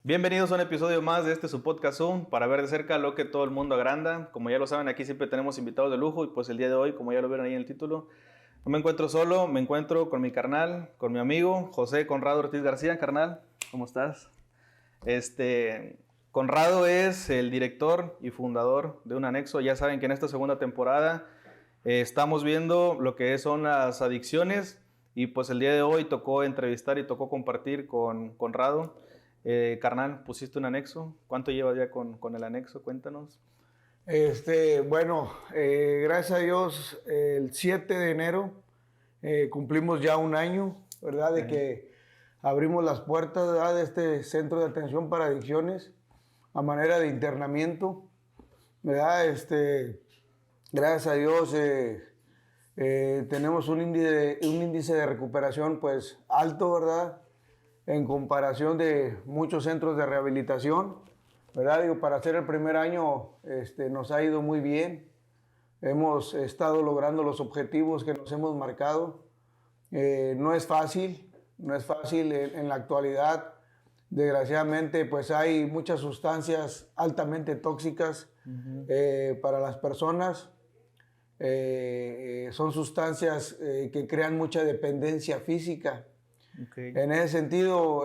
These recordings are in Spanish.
Bienvenidos a un episodio más de su podcast Zoom para ver de cerca lo que todo el mundo agranda. Como ya lo saben, aquí siempre tenemos invitados de lujo y pues el día de hoy, como ya lo vieron ahí en el título, no me encuentro solo, me encuentro con mi carnal, con mi amigo José Conrado Ortiz García. Carnal, ¿cómo estás? Conrado es el director y fundador de Un Anexo. Ya saben que en esta segunda temporada estamos viendo lo que son las adicciones y pues el día de hoy tocó entrevistar y tocó compartir con Conrado. Carnal, pusiste un anexo. ¿Cuánto llevas ya con el anexo? Cuéntanos. Gracias a Dios, el 7 de enero cumplimos ya un año, ¿verdad? De que abrimos las puertas, ¿verdad?, de este centro de atención para adicciones a manera de internamiento, ¿verdad? Gracias a Dios tenemos un índice de recuperación pues alto, ¿verdad?, en comparación de muchos centros de rehabilitación, ¿verdad? Digo, para hacer el primer año nos ha ido muy bien. Hemos estado logrando los objetivos que nos hemos marcado. No es fácil en la actualidad. Desgraciadamente, pues hay muchas sustancias altamente tóxicas para las personas. Son sustancias que crean mucha dependencia física. Okay. En ese sentido,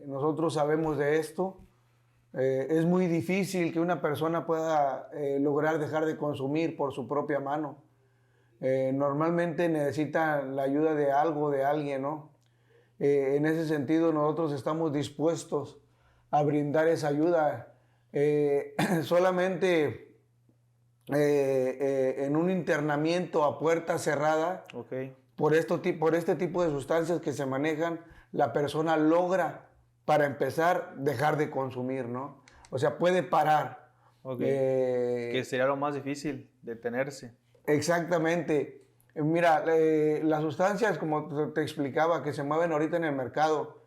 nosotros sabemos de esto. Es muy difícil que una persona pueda lograr dejar de consumir por su propia mano. Normalmente necesita la ayuda de algo, de alguien, ¿no? En ese sentido, nosotros estamos dispuestos a brindar esa ayuda. Solamente en un internamiento a puerta cerrada, Okay. por este tipo de sustancias que se manejan, la persona logra, para empezar, dejar de consumir, ¿no? O sea, puede parar. Okay. Que sería lo más difícil, detenerse. Exactamente. Mira, las sustancias, como te explicaba, que se mueven ahorita en el mercado,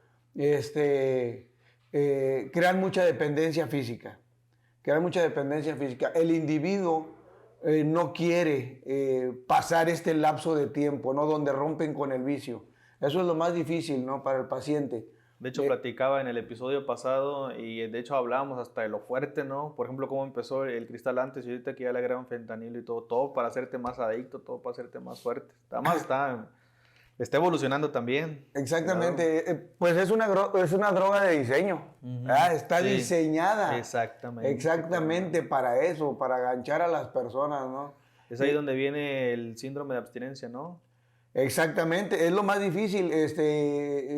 crean mucha dependencia física. El individuo no quiere pasar este lapso de tiempo, ¿no?, donde rompen con el vicio. Eso es lo más difícil, ¿no?, para el paciente. De hecho, platicaba en el episodio pasado y de hecho hablábamos hasta de lo fuerte, ¿no? Por ejemplo, cómo empezó el cristal antes y ahorita que ya le agregan fentanilo y todo para hacerte más adicto, todo para hacerte más fuerte. Además está evolucionando también. Exactamente, claro. Pues es una droga de diseño. Está diseñada exactamente para eso, para enganchar a las personas, ¿no? Es ahí donde viene el síndrome de abstinencia, ¿no? Exactamente, es lo más difícil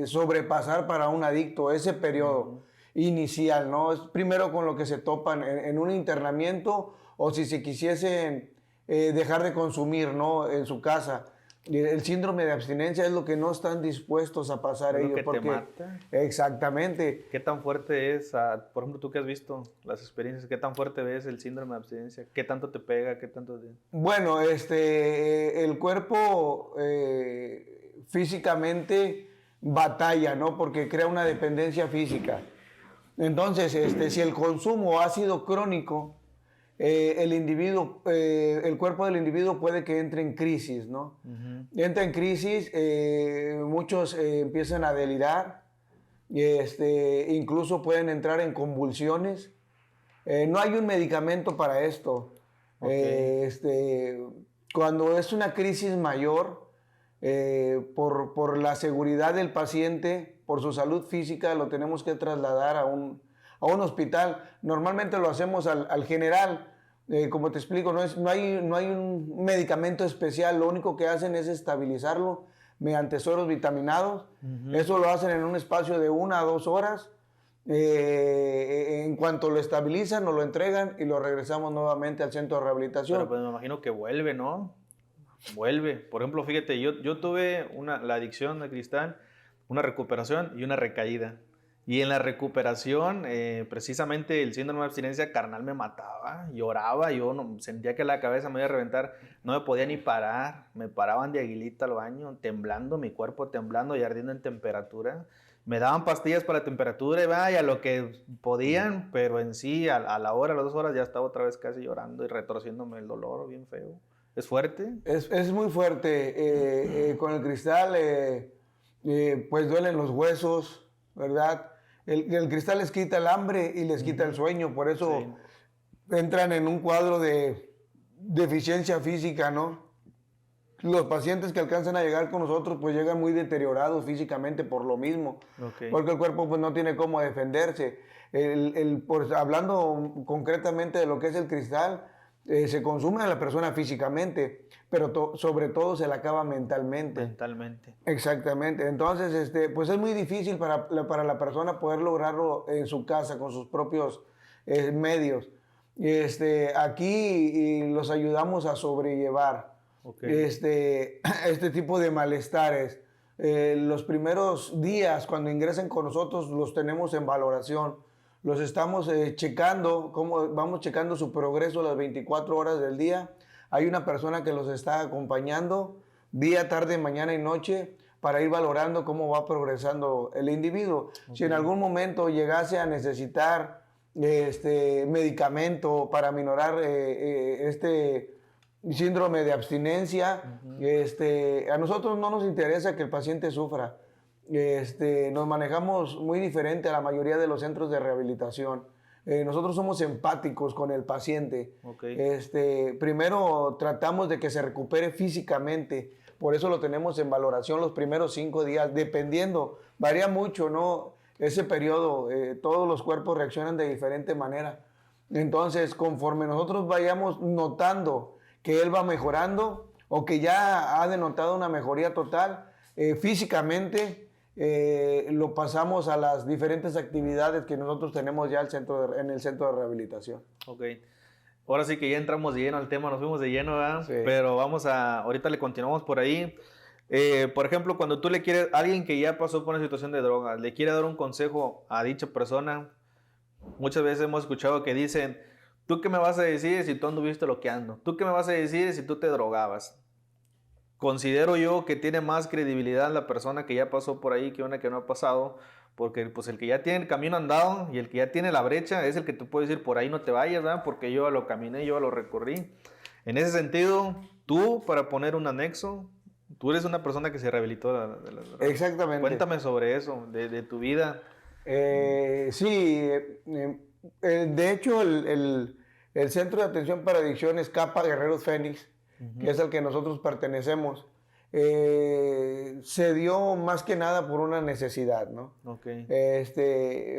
sobrepasar para un adicto, ese periodo inicial, ¿no? Es primero con lo que se topan en un internamiento o si se quisiesen dejar de consumir, ¿no?, en su casa. El síndrome de abstinencia es lo que no están dispuestos a pasar ellos. ¿Es lo que te mata? Exactamente. ¿Qué tan fuerte es, por ejemplo, tú que has visto las experiencias, qué tan fuerte ves el síndrome de abstinencia? ¿Qué tanto te pega? ¿Qué tanto te... Bueno, el cuerpo físicamente batalla, ¿no?, porque crea una dependencia física. Entonces, si el consumo ha sido crónico, el cuerpo del individuo puede que entre en crisis, ¿no? Entra en crisis, muchos empiezan a delirar, incluso pueden entrar en convulsiones. No hay un medicamento para esto. Okay. Cuando es una crisis mayor, por la seguridad del paciente, por su salud física, lo tenemos que trasladar a un hospital. Normalmente lo hacemos al general. Como te explico, no hay un medicamento especial. Lo único que hacen es estabilizarlo mediante sueros vitaminados. Eso lo hacen en un espacio de 1 a 2 horas. En cuanto lo estabilizan, nos lo entregan y lo regresamos nuevamente al centro de rehabilitación. Pero pues me imagino que vuelve, ¿no? Vuelve. Por ejemplo, fíjate, yo tuve la adicción al cristal, una recuperación y una recaída. Y en la recuperación, precisamente el síndrome de abstinencia carnal me mataba, lloraba, yo sentía que la cabeza me iba a reventar, no me podía ni parar, me paraban de aguilita al baño, temblando, mi cuerpo temblando y ardiendo en temperatura. Me daban pastillas para la temperatura y vaya, lo que podían, pero en sí, a la hora, a las 2 horas ya estaba otra vez casi llorando y retorciéndome el dolor, bien feo. ¿Es fuerte? Es muy fuerte. Con el cristal, pues duelen los huesos, ¿verdad? El cristal les quita el hambre y les quita el sueño, por eso entran en un cuadro de deficiencia física, ¿no? Los pacientes que alcanzan a llegar con nosotros pues llegan muy deteriorados físicamente por lo mismo, porque el cuerpo pues no tiene cómo defenderse. Pues, hablando concretamente de lo que es el cristal, se consume a la persona físicamente, pero sobre todo se la acaba mentalmente. Mentalmente. Exactamente. Entonces, pues es muy difícil para la persona poder lograrlo en su casa con sus propios medios. Aquí los ayudamos a sobrellevar este tipo de malestares. Los primeros días cuando ingresen con nosotros los tenemos en valoración. Los estamos checando, vamos checando su progreso las 24 horas del día. Hay una persona que los está acompañando día, tarde, mañana y noche para ir valorando cómo va progresando el individuo. Si en algún momento llegase a necesitar medicamento para minorar este síndrome de abstinencia, a nosotros no nos interesa que el paciente sufra. Nos manejamos muy diferente a la mayoría de los centros de rehabilitación. Nosotros somos empáticos con el paciente. Primero tratamos de que se recupere físicamente, por eso lo tenemos en valoración los primeros 5 días, dependiendo, varía mucho, ¿no? Ese periodo, todos los cuerpos reaccionan de diferente manera. Entonces, conforme nosotros vayamos notando que él va mejorando o que ya ha denotado una mejoría total, físicamente, lo pasamos a las diferentes actividades que nosotros tenemos ya en el centro de rehabilitación. Ok. Ahora sí que ya entramos de lleno al tema, nos fuimos de lleno, ¿verdad? Sí. Pero ahorita le continuamos por ahí. Por ejemplo, cuando tú le quieres, alguien que ya pasó por una situación de drogas, le quiere dar un consejo a dicha persona, muchas veces hemos escuchado que dicen, ¿tú qué me vas a decir si tú anduviste loqueando? ¿Tú qué me vas a decir si tú te drogabas? Considero yo que tiene más credibilidad la persona que ya pasó por ahí que una que no ha pasado, porque pues el que ya tiene el camino andado y el que ya tiene la brecha es el que te puede decir por ahí no te vayas, ¿verdad? Porque yo lo caminé, yo lo recorrí. En ese sentido, tú, para poner un anexo, tú eres una persona que se rehabilitó de la droga. Exactamente. Cuéntame sobre eso, de tu vida. Sí, de hecho el Centro de Atención para Adicciones CAPA Guerreros Fénix, que es al que nosotros pertenecemos, se dio más que nada por una necesidad, ¿no?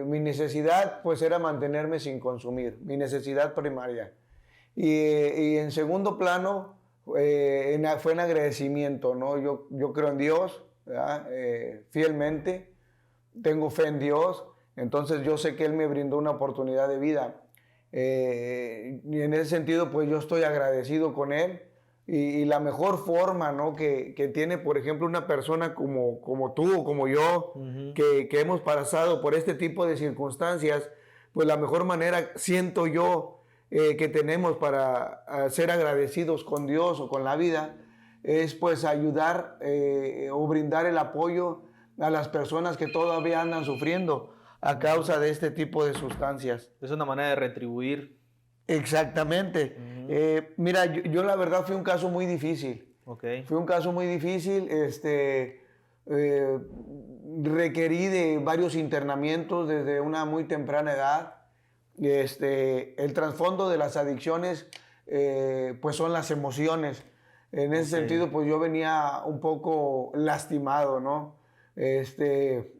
Mi necesidad pues era mantenerme sin consumir, mi necesidad primaria. Y en segundo plano fue en agradecimiento, ¿no? Yo creo en Dios, fielmente, tengo fe en Dios, entonces yo sé que Él me brindó una oportunidad de vida. Y en ese sentido pues yo estoy agradecido con Él. Y la mejor forma, ¿no? que tiene, por ejemplo, una persona como tú o como yo, que hemos pasado por este tipo de circunstancias, pues la mejor manera, siento yo, que tenemos para ser agradecidos con Dios o con la vida, es pues ayudar o brindar el apoyo a las personas que todavía andan sufriendo a causa de este tipo de sustancias. Es una manera de retribuir. Exactamente. Mira, yo la verdad fui un caso muy difícil. Fue un caso muy difícil. Requerí de varios internamientos desde una muy temprana edad. El trasfondo de las adicciones, pues son las emociones. En ese sentido, pues yo venía un poco lastimado, ¿no?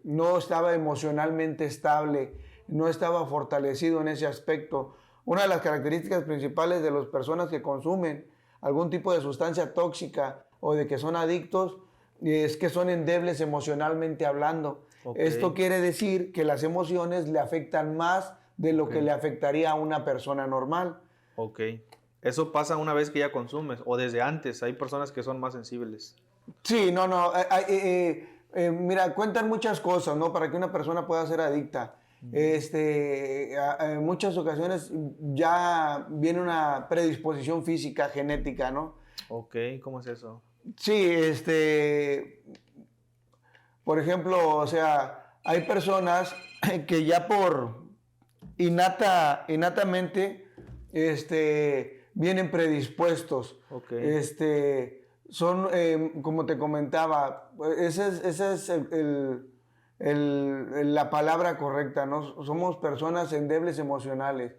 No estaba emocionalmente estable, no estaba fortalecido en ese aspecto. Una de las características principales de las personas que consumen algún tipo de sustancia tóxica o de que son adictos es que son endebles emocionalmente hablando. Esto quiere decir que las emociones le afectan más de lo que le afectaría a una persona normal. ¿Eso pasa una vez que ya consumes o desde antes? Hay personas que son más sensibles. Sí, no. Mira, cuentan muchas cosas, ¿no? Para que una persona pueda ser adicta. En muchas ocasiones ya viene una predisposición física, genética, ¿no? ¿Cómo es eso? Sí, por ejemplo, o sea, hay personas que ya por innatamente vienen predispuestos. Son, como te comentaba, ese es la palabra correcta, ¿no? Somos personas endebles emocionales.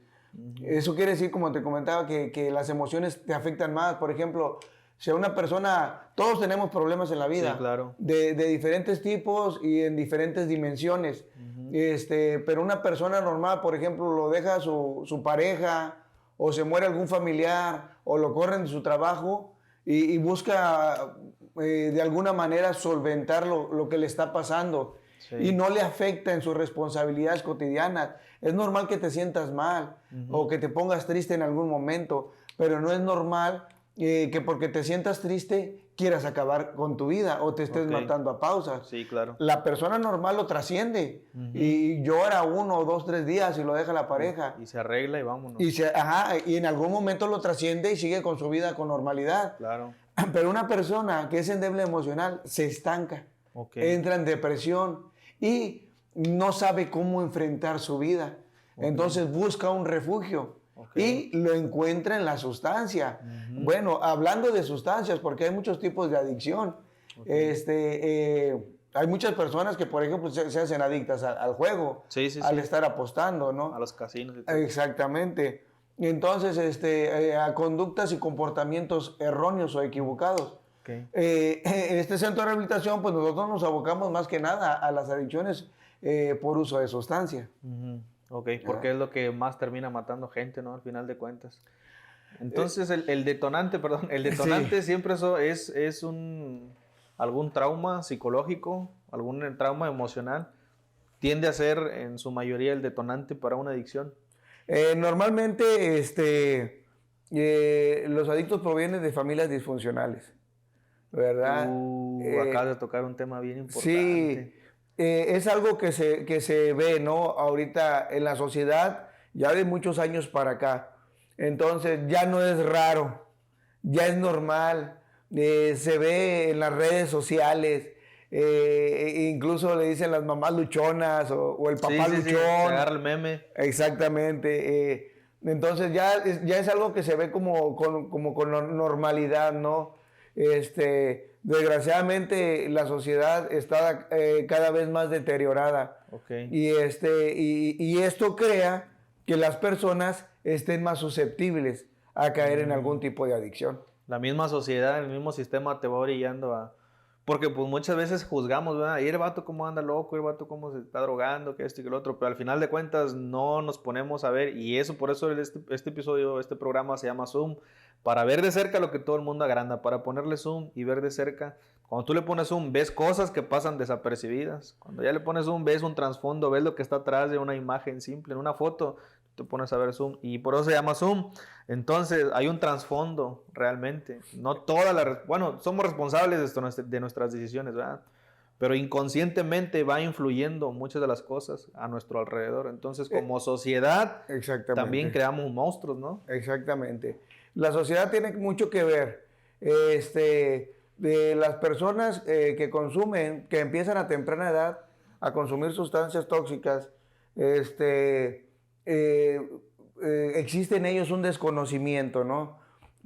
Eso quiere decir, como te comentaba, que las emociones te afectan más. Por ejemplo, si a una persona, todos tenemos problemas en la vida, Sí, claro. de diferentes tipos y en diferentes dimensiones. Pero una persona normal, por ejemplo, lo deja su pareja, o se muere algún familiar, o lo corren de su trabajo, y busca de alguna manera solventar lo que le está pasando. Sí. Y no le afecta en sus responsabilidades cotidianas. Es normal que te sientas mal o que te pongas triste en algún momento, pero no es normal que porque te sientas triste quieras acabar con tu vida o te estés matando a pausas. Sí, claro. La persona normal lo trasciende y llora 1 o 2, 3 días y lo deja la pareja. Y se arregla y vámonos. Y en algún momento lo trasciende y sigue con su vida con normalidad. Claro. Pero una persona que es endeble emocional se estanca, entra en depresión y no sabe cómo enfrentar su vida. Entonces busca un refugio y lo encuentra en la sustancia. Bueno, hablando de sustancias, porque hay muchos tipos de adicción. Hay muchas personas que, por ejemplo, se hacen adictas al juego, al estar apostando, ¿no? A los casinos y todo. Exactamente. Entonces, a conductas y comportamientos erróneos o equivocados. En este centro de rehabilitación, pues nosotros nos abocamos más que nada a las adicciones por uso de sustancia. Porque es lo que más termina matando gente, ¿no? Al final de cuentas. Entonces, el detonante siempre eso es algún trauma psicológico, algún trauma emocional. Tiende a ser, en su mayoría, el detonante para una adicción. Normalmente, los adictos provienen de familias disfuncionales, ¿verdad? Acabas de tocar un tema bien importante. Sí, es algo que se ve, ¿no? Ahorita en la sociedad, ya de muchos años para acá. Entonces, ya no es raro, ya es normal. Se ve en las redes sociales. Incluso le dicen las mamás luchonas o el papá luchón. Se agarra el meme. Exactamente. Entonces ya es algo que se ve como con normalidad, ¿no? Desgraciadamente la sociedad está cada vez más deteriorada. Y esto crea que las personas estén más susceptibles a caer en algún tipo de adicción. La misma sociedad, el mismo sistema te va orillando a... Porque pues muchas veces juzgamos, ¿verdad? Y el vato cómo anda loco, el vato cómo se está drogando, que esto y que lo otro, pero al final de cuentas no nos ponemos a ver, y por eso este episodio, este programa se llama Zoom, para ver de cerca lo que todo el mundo agranda, para ponerle zoom y ver de cerca. Cuando tú le pones zoom, ves cosas que pasan desapercibidas. Cuando ya le pones zoom, ves un trasfondo, ves lo que está atrás de una imagen simple, en una foto, te pones a ver zoom, y por eso se llama zoom. Entonces hay un trasfondo realmente. No bueno, somos responsables de nuestras decisiones, ¿verdad? Pero inconscientemente va influyendo muchas de las cosas a nuestro alrededor. Entonces, como sociedad, también creamos monstruos, ¿no? Exactamente. La sociedad tiene mucho que ver. De las personas que consumen, que empiezan a temprana edad a consumir sustancias tóxicas, existe en ellos un desconocimiento, ¿no?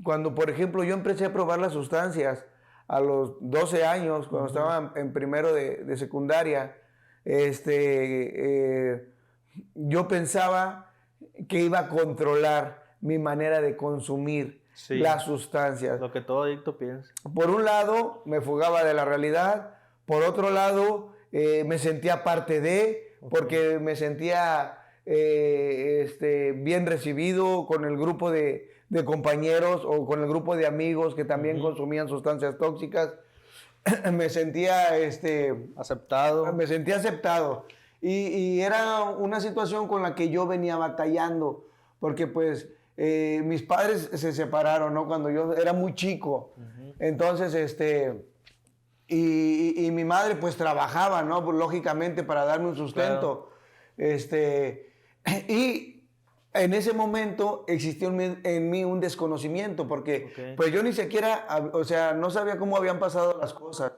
Cuando, por ejemplo, yo empecé a probar las sustancias a los 12 años, cuando estaba en primero de secundaria, yo pensaba que iba a controlar mi manera de consumir las sustancias. Lo que todo adicto piensa. Por un lado, me fugaba de la realidad. Por otro lado, me sentía parte de, porque me sentía bien recibido con el grupo de compañeros o con el grupo de amigos que también consumían sustancias tóxicas. Me sentía aceptado. Me sentía aceptado. Y era una situación con la que yo venía batallando, porque pues mis padres se separaron, ¿no? Cuando yo era muy chico. Entonces, y mi madre pues trabajaba, ¿no? Pues, lógicamente para darme un sustento. Claro. Y en ese momento existió en mí un desconocimiento, porque pues yo ni siquiera, o sea, no sabía cómo habían pasado las cosas.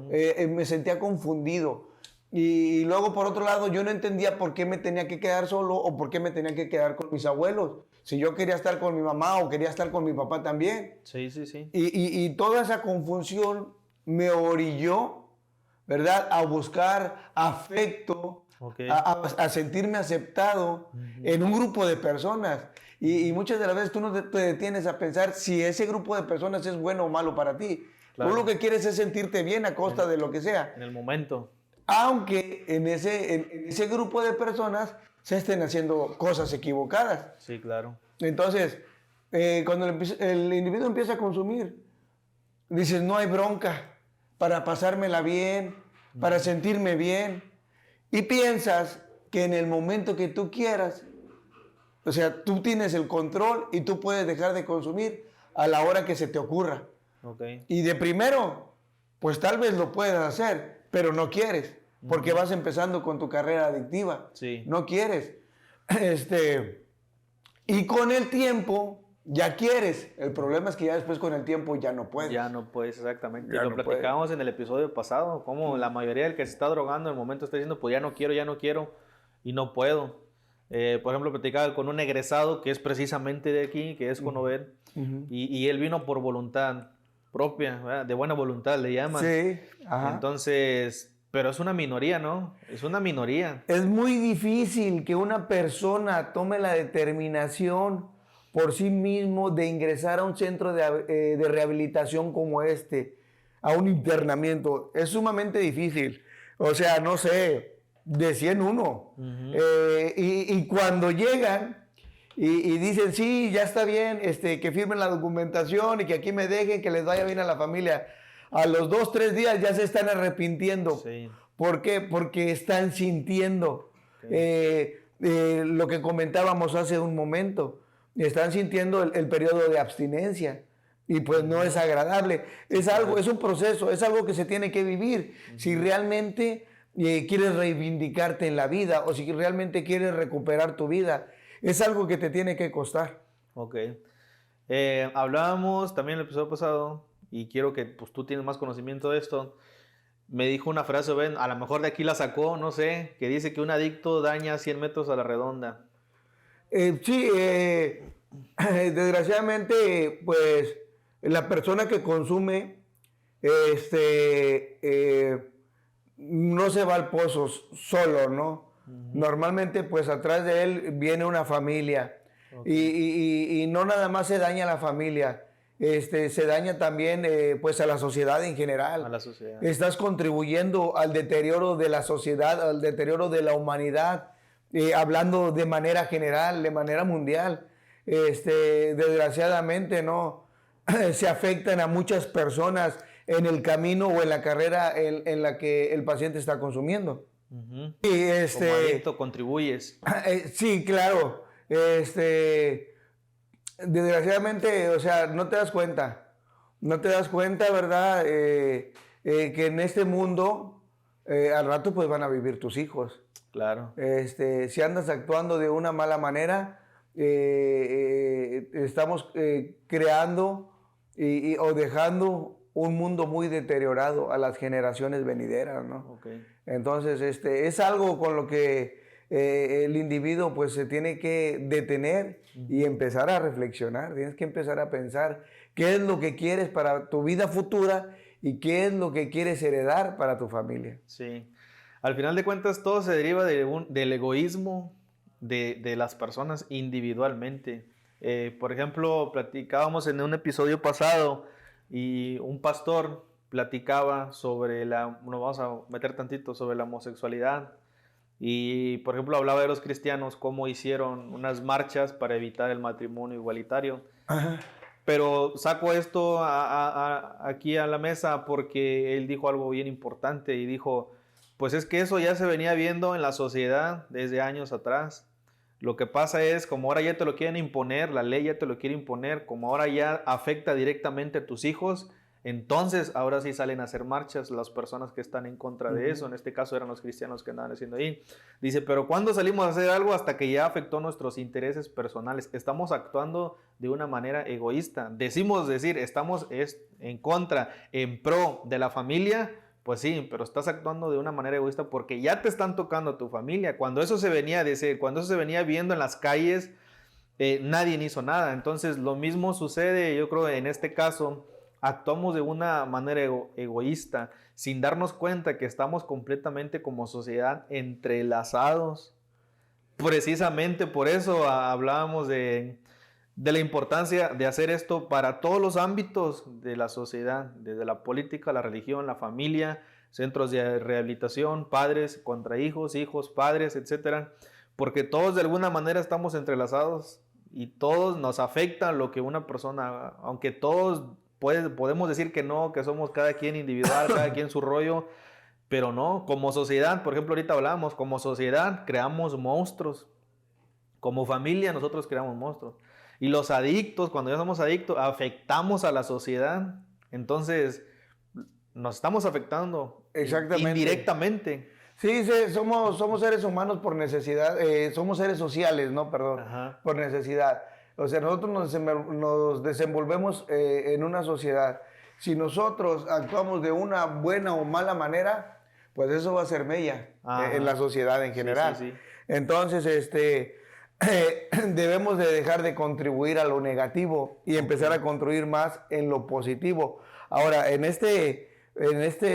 Me sentía confundido. Y luego, por otro lado, yo no entendía por qué me tenía que quedar solo o por qué me tenía que quedar con mis abuelos. Si yo quería estar con mi mamá o quería estar con mi papá también. Sí. Y toda esa confusión me orilló ¿verdad? A buscar afecto, Okay. a sentirme aceptado en un grupo de personas. Y muchas de las veces tú no te detienes a pensar si ese grupo de personas es bueno o malo para ti. Claro. Tú lo que quieres es sentirte bien a costa de lo que sea. En el momento. Aunque en ese grupo de personas se estén haciendo cosas equivocadas. Sí, claro. Entonces, cuando el individuo empieza a consumir, dices, no hay bronca para pasármela bien, para sentirme bien. Y piensas que en el momento que tú quieras, o sea, tú tienes el control y tú puedes dejar de consumir a la hora que se te ocurra. Okay. Y de primero, pues tal vez lo puedas hacer, pero no quieres, porque vas empezando con tu carrera adictiva. Sí. No quieres. Y con el tiempo ya quieres. El problema es que ya después con el tiempo ya no puedes. Ya no puedes, exactamente. Ya Lo no platicábamos en el episodio pasado, como la mayoría del que se está drogando en el momento está diciendo, pues ya no quiero y no puedo. Por ejemplo, platicaba con un egresado que es precisamente de aquí, que es Conobed, y él vino por voluntad propia, ¿verdad? De buena voluntad le llaman. Sí, ajá. Entonces, pero es una minoría, ¿no? Es una minoría. Es muy difícil que una persona tome la determinación por sí mismo de ingresar a un centro de rehabilitación como este, a un internamiento. Es sumamente difícil. O sea, no sé, de 100 uno. Y cuando llegan y dicen, sí, ya está bien, que firmen la documentación y que aquí me dejen, que les vaya bien a la familia. A los 2, 3 días ya se están arrepintiendo. Sí. ¿Por qué? Porque están sintiendo lo que comentábamos hace un momento. Están sintiendo el periodo de abstinencia. Y pues no es agradable. Es algo, es un proceso, es algo que se tiene que vivir. Si realmente quieres reivindicarte en la vida o si realmente quieres recuperar tu vida, es algo que te tiene que costar. Ok. Hablábamos también el episodio pasado, y quiero que pues, tú tienes más conocimiento de esto. Me dijo una frase, ven, a lo mejor de aquí la sacó, no sé, que dice que un adicto daña 100 metros a la redonda. Sí, desgraciadamente, pues la persona que consume no se va al pozo solo, ¿no? Normalmente, pues atrás de él viene una familia. Y no nada más se daña a la familia, se daña también pues a la sociedad en general. A la sociedad. Estás contribuyendo al deterioro de la sociedad, al deterioro de la humanidad, hablando de manera general, de manera mundial. Desgraciadamente, ¿no? Se afectan a muchas personas en el camino o en la carrera en la que el paciente está consumiendo. Y Como adicto contribuyes. Sí, claro. Desgraciadamente, o sea, no te das cuenta, ¿verdad? Que en este mundo, al rato pues van a vivir tus hijos. Claro. Si andas actuando de una mala manera, estamos creando o dejando un mundo muy deteriorado a las generaciones venideras, ¿no? Okay. Entonces, es algo con lo que el individuo pues se tiene que detener y empezar a reflexionar. Tienes que empezar a pensar qué es lo que quieres para tu vida futura y qué es lo que quieres heredar para tu familia. Sí. Al final de cuentas, todo se deriva del egoísmo de las personas individualmente. Por ejemplo, platicábamos en un episodio pasado y un pastor platicaba sobre nos vamos a meter tantito sobre la homosexualidad. Y, por ejemplo, hablaba de los cristianos, cómo hicieron unas marchas para evitar el matrimonio igualitario. Ajá. Pero saco esto aquí a la mesa porque él dijo algo bien importante y dijo, pues es que eso ya se venía viendo en la sociedad desde años atrás. Lo que pasa es, como ahora ya te lo quieren imponer, la ley ya te lo quiere imponer, como ahora ya afecta directamente a tus hijos, entonces ahora sí salen a hacer marchas las personas que están en contra de eso. En este caso eran los cristianos que andaban haciendo ahí. Dice, pero ¿cuándo salimos a hacer algo hasta que ya afectó nuestros intereses personales? Estamos actuando de una manera egoísta. Decimos decir, estamos en contra, en pro de la familia. Pues sí, pero estás actuando de una manera egoísta porque ya te están tocando a tu familia. Cuando eso se venía viendo en las calles, nadie hizo nada. Entonces lo mismo sucede, yo creo, en este caso actuamos de una manera egoísta, sin darnos cuenta que estamos completamente como sociedad entrelazados. Precisamente por eso hablábamos de la importancia de hacer esto para todos los ámbitos de la sociedad, desde la política, la religión, la familia, centros de rehabilitación, padres contra hijos, hijos, padres, etcétera, porque todos de alguna manera estamos entrelazados y todos nos afecta lo que una persona haga, aunque todos podemos decir que no, que somos cada quien individual, cada quien su rollo, pero no, como sociedad, por ejemplo, ahorita hablamos, como sociedad creamos monstruos, como familia nosotros creamos monstruos. Y los adictos, cuando ya somos adictos, afectamos a la sociedad. Entonces, nos estamos afectando indirectamente. Sí, somos seres humanos por necesidad, somos seres sociales, ¿no? Perdón, Ajá. por necesidad. O sea, nosotros nos desenvolvemos en una sociedad. Si nosotros actuamos de una buena o mala manera, pues eso va a ser mella en la sociedad en general. Sí, sí, sí. Entonces, debemos de dejar de contribuir a lo negativo y empezar a construir más en lo positivo. Ahora, en este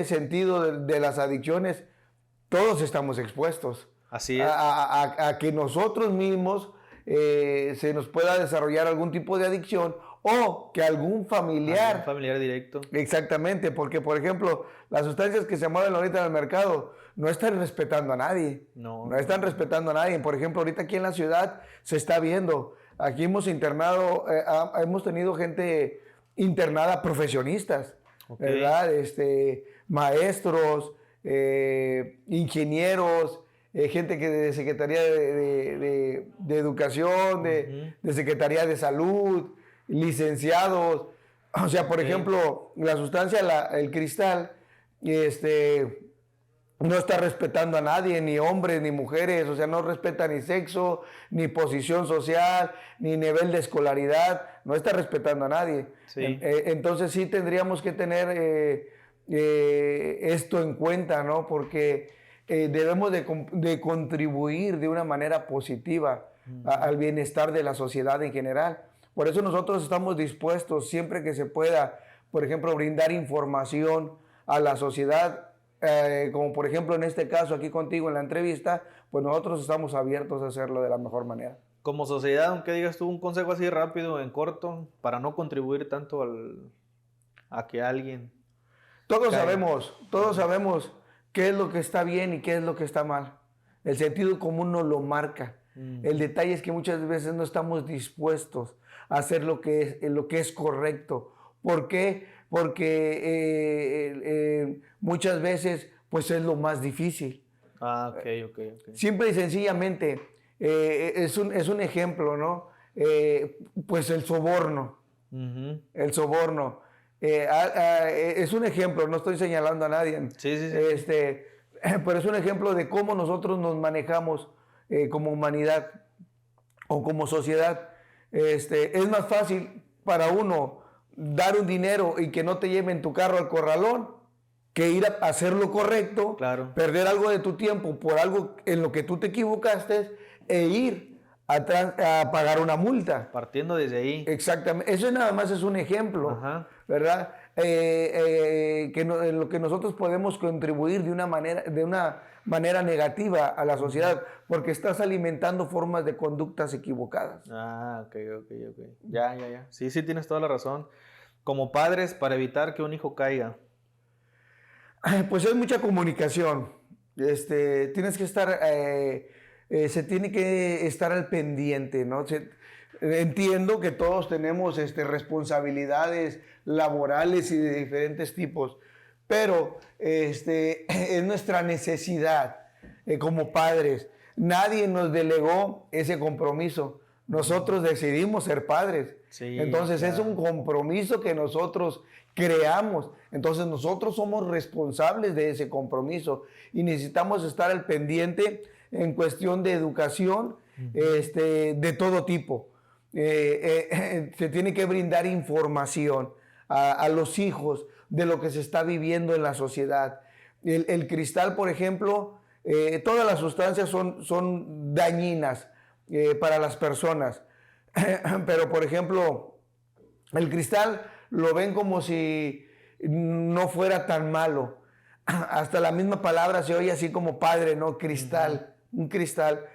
sentido de las adicciones, todos estamos expuestos. Así es. A que nosotros mismos se nos pueda desarrollar algún tipo de adicción o que algún familiar directo. Exactamente, porque por ejemplo, las sustancias que se mueven ahorita en el mercado no están respetando a nadie. No están respetando a nadie. Por ejemplo, ahorita aquí en la ciudad se está viendo. Aquí hemos internado, hemos tenido gente internada, profesionistas, ¿verdad? Maestros, ingenieros, gente que de Secretaría de Educación, de Secretaría de Salud, licenciados. O sea, por ejemplo, la sustancia, el cristal, no está respetando a nadie, ni hombres, ni mujeres, o sea, no respeta ni sexo, ni posición social, ni nivel de escolaridad, no está respetando a nadie. Sí. Entonces sí tendríamos que tener esto en cuenta, ¿no? Porque debemos de contribuir de una manera positiva al bienestar de la sociedad en general. Por eso nosotros estamos dispuestos siempre que se pueda, por ejemplo, brindar información a la sociedad, como por ejemplo en este caso aquí contigo en la entrevista, pues nosotros estamos abiertos a hacerlo de la mejor manera. Como sociedad, aunque digas tú un consejo así rápido, en corto, para no contribuir tanto a que alguien... Todos sabemos qué es lo que está bien y qué es lo que está mal. El sentido común nos lo marca. El detalle es que muchas veces no estamos dispuestos a hacer lo que es correcto. ¿Por qué? Porque muchas veces pues es lo más difícil. Ok. Simple y sencillamente es un ejemplo, ¿no? Pues el soborno. El soborno. Es un ejemplo, no estoy señalando a nadie. Sí. Pero es un ejemplo de cómo nosotros nos manejamos como humanidad o como sociedad. Es más fácil para uno dar un dinero y que no te lleven tu carro al corralón que ir a hacer lo correcto, claro, perder algo de tu tiempo por algo en lo que tú te equivocaste e ir a pagar una multa. Partiendo desde ahí. Exactamente. Eso nada más es un ejemplo, ¿verdad? En lo que nosotros podemos contribuir de una manera negativa a la sociedad, porque estás alimentando formas de conductas equivocadas. Ok. Ya. Sí, tienes toda la razón. Como padres, para evitar que un hijo caiga. Pues es mucha comunicación. Tienes que estar, se tiene que estar al pendiente, ¿no? Entiendo que todos tenemos responsabilidades laborales y de diferentes tipos, pero es nuestra necesidad como padres. Nadie nos delegó ese compromiso. Nosotros decidimos ser padres. Sí, entonces claro, es un compromiso que nosotros creamos. Entonces nosotros somos responsables de ese compromiso y necesitamos estar al pendiente en cuestión de educación de todo tipo. Se tiene que brindar información a los hijos de lo que se está viviendo en la sociedad. El cristal, por ejemplo, todas las sustancias son dañinas para las personas. Pero, por ejemplo, el cristal lo ven como si no fuera tan malo. Hasta la misma palabra se oye así como padre, ¿no? Cristal, un cristal.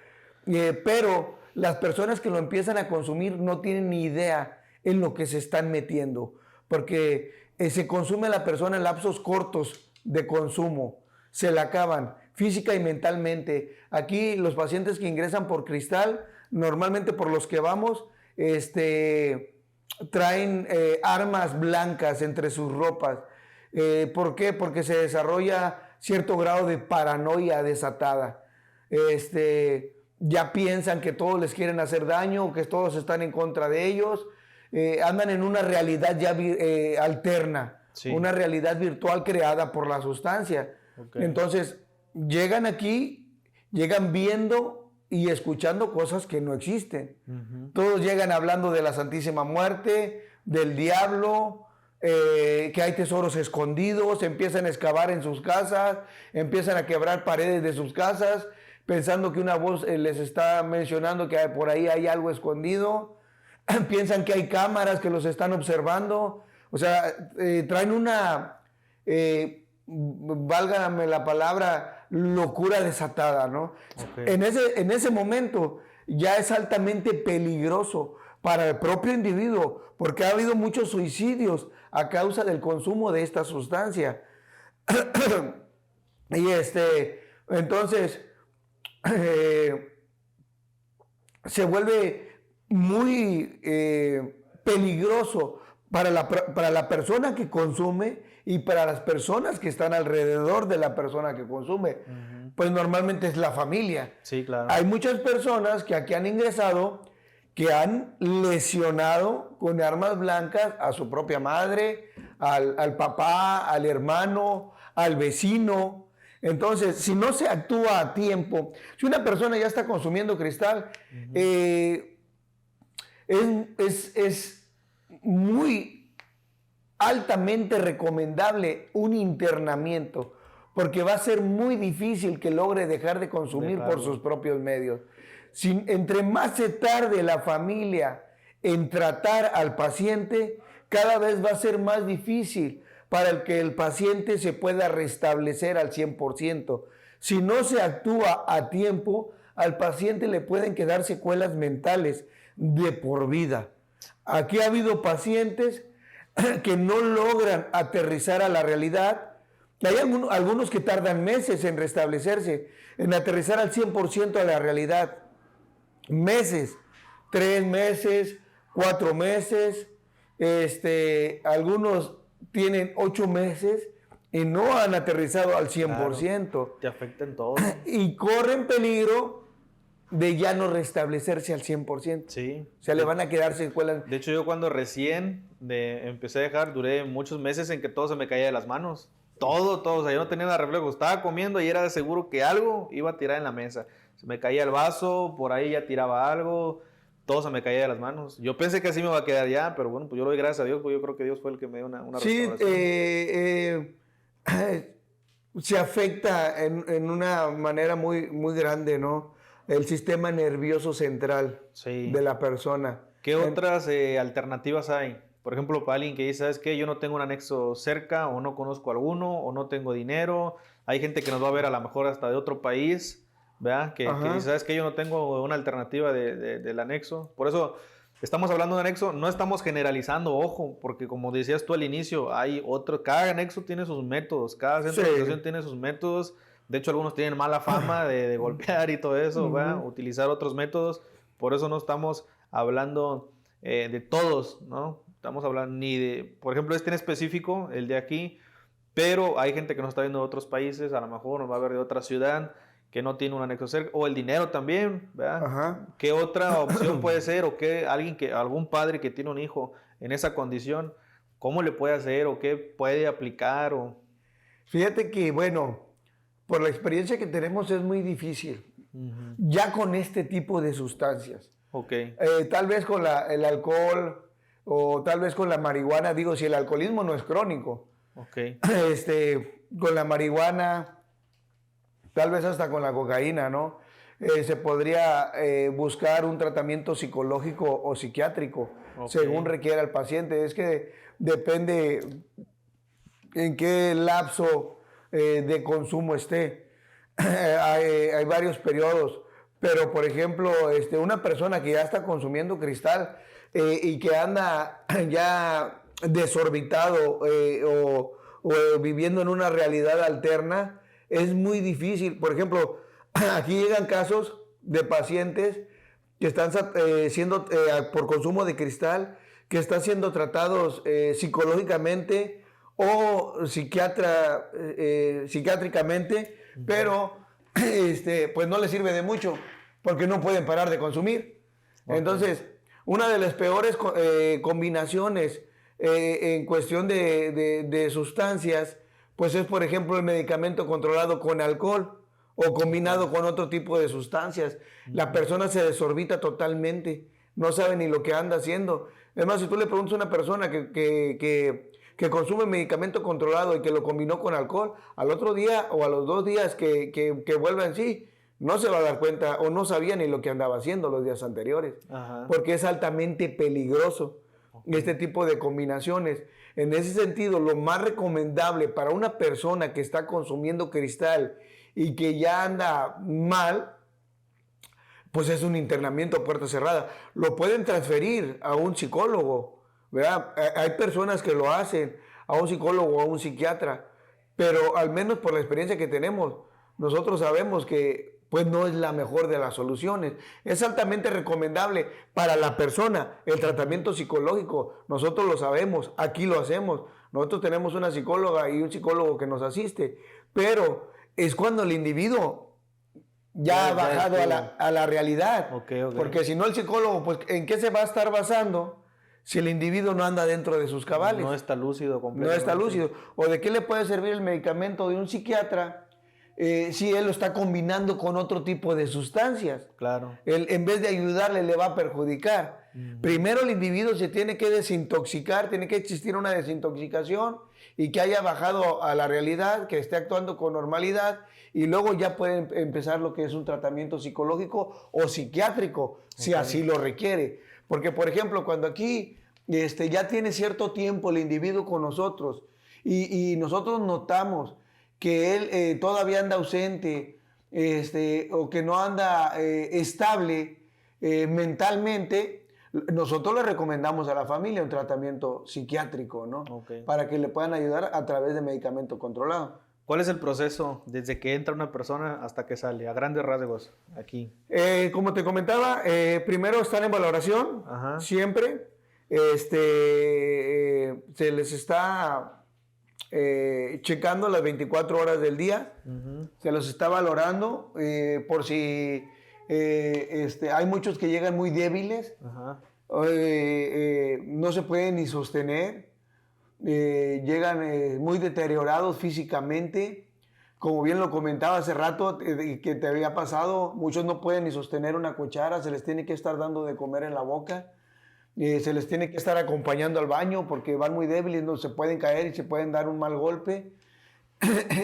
Pero las personas que lo empiezan a consumir no tienen ni idea en lo que se están metiendo, porque se consume a la persona en lapsos cortos de consumo, se la acaban física y mentalmente. Aquí los pacientes que ingresan por cristal, normalmente por los que vamos, traen armas blancas entre sus ropas. ¿Por qué? Porque se desarrolla cierto grado de paranoia desatada. Ya piensan que todos les quieren hacer daño, que todos están en contra de ellos. Andan en una realidad ya alterna, sí, una realidad virtual creada por la sustancia. Okay. Entonces, llegan aquí, llegan viendo y escuchando cosas que no existen. Todos llegan hablando de la Santísima Muerte, del diablo, que hay tesoros escondidos, empiezan a excavar en sus casas, empiezan a quebrar paredes de sus casas, pensando que una voz les está mencionando que por ahí hay algo escondido. Piensan que hay cámaras que los están observando. O sea, traen una, válgame la palabra, locura desatada, ¿no? Okay. En ese momento ya es altamente peligroso para el propio individuo, porque ha habido muchos suicidios a causa del consumo de esta sustancia. Y entonces se vuelve muy peligroso para la persona que consume y para las personas que están alrededor de la persona que consume. Pues normalmente es la familia. Sí, claro. Hay muchas personas que aquí han ingresado que han lesionado con armas blancas a su propia madre, al papá, al hermano, al vecino. Entonces, si no se actúa a tiempo, si una persona ya está consumiendo cristal, es muy altamente recomendable un internamiento, porque va a ser muy difícil que logre dejar de consumir por sus propios medios. Entre más se tarde la familia en tratar al paciente, cada vez va a ser más difícil para el que el paciente se pueda restablecer al 100%. Si no se actúa a tiempo, al paciente le pueden quedar secuelas mentales de por vida. Aquí ha habido pacientes que no logran aterrizar a la realidad. Hay algunos que tardan meses en restablecerse, en aterrizar al 100% a la realidad. Meses, 3 meses, 4 meses, algunos tienen 8 meses y no han aterrizado al 100%. Claro, te afecta en todo. Y corren peligro de ya no restablecerse al 100%. Sí. O sea, le van a quedar secuelas. De hecho, yo cuando recién empecé a dejar, duré muchos meses en que todo se me caía de las manos. Todo. O sea, yo no tenía nada reflejo. Estaba comiendo y era de seguro que algo iba a tirar en la mesa. Se me caía el vaso, por ahí ya tiraba algo, todo se me caía de las manos. Yo pensé que así me iba a quedar ya, pero bueno, pues yo lo doy gracias a Dios, porque yo creo que Dios fue el que me dio una restauración. Se afecta en una manera muy, muy grande, ¿no? El sistema nervioso central de la persona. ¿Qué otras alternativas hay? Por ejemplo, para alguien que dice, ¿sabes qué? Yo no tengo un anexo cerca, o no conozco alguno, o no tengo dinero. Hay gente que nos va a ver a lo mejor hasta de otro país, ¿verdad? Que dice, ¿sabes qué? Yo no tengo una alternativa del anexo. Por eso estamos hablando de anexo, no estamos generalizando, ojo, porque como decías tú al inicio, cada anexo tiene sus métodos, cada centro de educación tiene sus métodos. De hecho, algunos tienen mala fama de golpear y todo eso, ¿verdad? Utilizar otros métodos. Por eso no estamos hablando de todos, ¿no? Estamos hablando ni de, por ejemplo, en específico, el de aquí, pero hay gente que nos está viendo de otros países, a lo mejor nos va a ver de otra ciudad, que no tiene un anexo cerca, o el dinero también, ¿verdad? ¿Qué otra opción puede ser? O algún padre que tiene un hijo en esa condición, ¿cómo le puede hacer? ¿O qué puede aplicar? Fíjate que, bueno, por la experiencia que tenemos es muy difícil, ya con este tipo de sustancias. Okay. Tal vez con el alcohol, o tal vez con la marihuana, digo, si el alcoholismo no es crónico. Okay. Con la marihuana, tal vez hasta con la cocaína, ¿no? se podría buscar un tratamiento psicológico o psiquiátrico, según requiera el paciente. Es que depende en qué lapso de consumo esté. Hay varios periodos, pero por ejemplo, una persona que ya está consumiendo cristal y que anda ya desorbitado o viviendo en una realidad alterna, es muy difícil. Por ejemplo, aquí llegan casos de pacientes que están siendo, por consumo de cristal, que están siendo tratados psicológicamente o psiquiátricamente, pero pues no les sirve de mucho porque no pueden parar de consumir. Entonces, una de las peores combinaciones en cuestión de sustancias, pues es, por ejemplo, el medicamento controlado con alcohol o combinado con otro tipo de sustancias. La persona se desorbita totalmente, no sabe ni lo que anda haciendo. Es más, si tú le preguntas a una persona que consume medicamento controlado y que lo combinó con alcohol, al otro día o a los 2 días que vuelva en sí, no se va a dar cuenta o no sabía ni lo que andaba haciendo los días anteriores. Porque es altamente peligroso este tipo de combinaciones. En ese sentido, lo más recomendable para una persona que está consumiendo cristal y que ya anda mal, pues es un internamiento a puerta cerrada. Lo pueden transferir a un psicólogo, ¿verdad? Hay personas que lo hacen, a un psicólogo o a un psiquiatra, pero al menos por la experiencia que tenemos, nosotros sabemos que pues no es la mejor de las soluciones. Es altamente recomendable para la persona el tratamiento psicológico. Nosotros lo sabemos, aquí lo hacemos. Nosotros tenemos una psicóloga y un psicólogo que nos asiste, pero es cuando el individuo ya ha bajado a la realidad. Porque si no, el psicólogo, pues ¿en qué se va a estar basando si el individuo no anda dentro de sus cabales? No está lúcido completamente. No está lúcido. ¿O de qué le puede servir el medicamento de un psiquiatra si él lo está combinando con otro tipo de sustancias? Claro. Él, en vez de ayudarle, le va a perjudicar. Primero el individuo se tiene que desintoxicar, tiene que existir una desintoxicación y que haya bajado a la realidad, que esté actuando con normalidad, y luego ya puede empezar lo que es un tratamiento psicológico o psiquiátrico, si así lo requiere. Porque, por ejemplo, cuando aquí ya tiene cierto tiempo el individuo con nosotros y nosotros notamos que él todavía anda ausente o que no anda estable mentalmente, nosotros le recomendamos a la familia un tratamiento psiquiátrico, ¿no? Para que le puedan ayudar a través de medicamento controlado. ¿Cuál es el proceso desde que entra una persona hasta que sale? A grandes rasgos, aquí. Como te comentaba, primero están en valoración, siempre. Se les está checando las 24 horas del día, se los está valorando por si hay muchos que llegan muy débiles, no se pueden ni sostener, llegan muy deteriorados físicamente, como bien lo comentaba hace rato que te había pasado, muchos no pueden ni sostener una cuchara, se les tiene que estar dando de comer en la boca. Se les tiene que estar acompañando al baño porque van muy débiles, no se pueden caer y se pueden dar un mal golpe.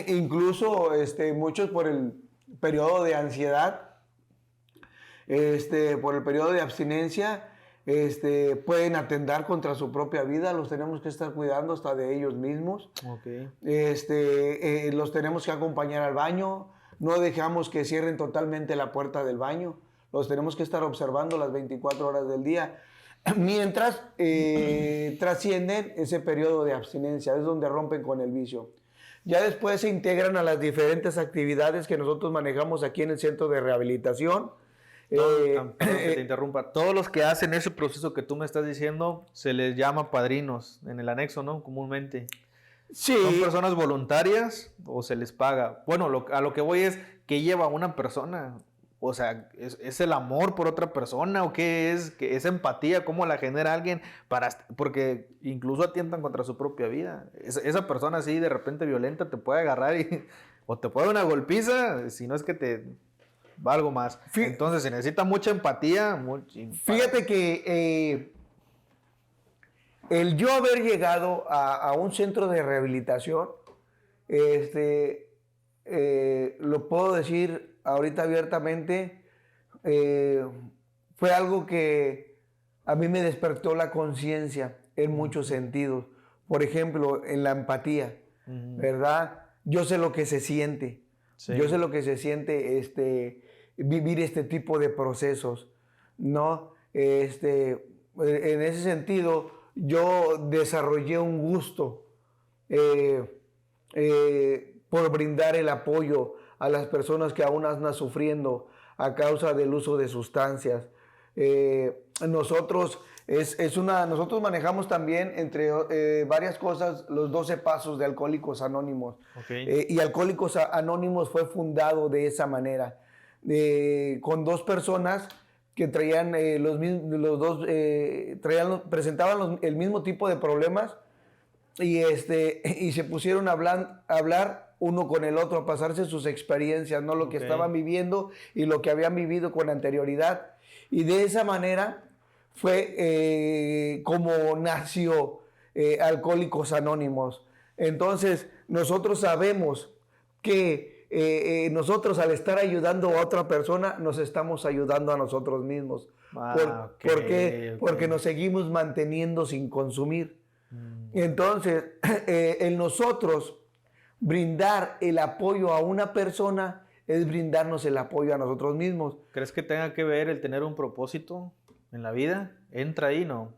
Incluso muchos por el periodo de ansiedad, por el periodo de abstinencia, pueden atentar contra su propia vida. Los tenemos que estar cuidando hasta de ellos mismos. Los tenemos que acompañar al baño. No dejamos que cierren totalmente la puerta del baño. Los tenemos que estar observando las 24 horas del día. Mientras trascienden ese periodo de abstinencia, es donde rompen con el vicio. Ya después se integran a las diferentes actividades que nosotros manejamos aquí en el centro de rehabilitación. Perdón que te interrumpa. Todos los que hacen ese proceso que tú me estás diciendo, se les llama padrinos en el anexo, ¿no? Comúnmente. Sí. ¿Son personas voluntarias o se les paga? Bueno, a lo que voy es, ¿qué lleva una persona? O sea, ¿es el amor por otra persona o qué es? ¿Qué es empatía? ¿Cómo la genera alguien? Porque incluso atientan contra su propia vida. Esa persona así de repente violenta te puede agarrar o te puede dar una golpiza, si no es que te va algo más. Entonces se necesita mucha empatía. Fíjate que el yo haber llegado a un centro de rehabilitación, lo puedo decir ahorita abiertamente, fue algo que a mí me despertó la conciencia en muchos sentidos. Por ejemplo, en la empatía, ¿verdad? Yo sé lo que se siente. Sí. Yo sé lo que se siente vivir este tipo de procesos, ¿no? En ese sentido, yo desarrollé un gusto por brindar el apoyo a las personas que aún andan sufriendo a causa del uso de sustancias. Nosotros manejamos también entre varias cosas los 12 pasos de Alcohólicos Anónimos. Okay. Y Alcohólicos Anónimos fue fundado de esa manera, con dos personas que traían presentaban el mismo tipo de problemas y se pusieron a hablar uno con el otro, a pasarse sus experiencias, ¿no? Lo que estaban viviendo y lo que habían vivido con anterioridad. Y de esa manera fue como nació Alcohólicos Anónimos. Entonces, nosotros sabemos que nosotros al estar ayudando a otra persona, nos estamos ayudando a nosotros mismos. ¿Por qué? Porque nos seguimos manteniendo sin consumir. Entonces, el nosotros brindar el apoyo a una persona es brindarnos el apoyo a nosotros mismos. ¿Crees que tenga que ver el tener un propósito en la vida? ¿Entra ahí, no?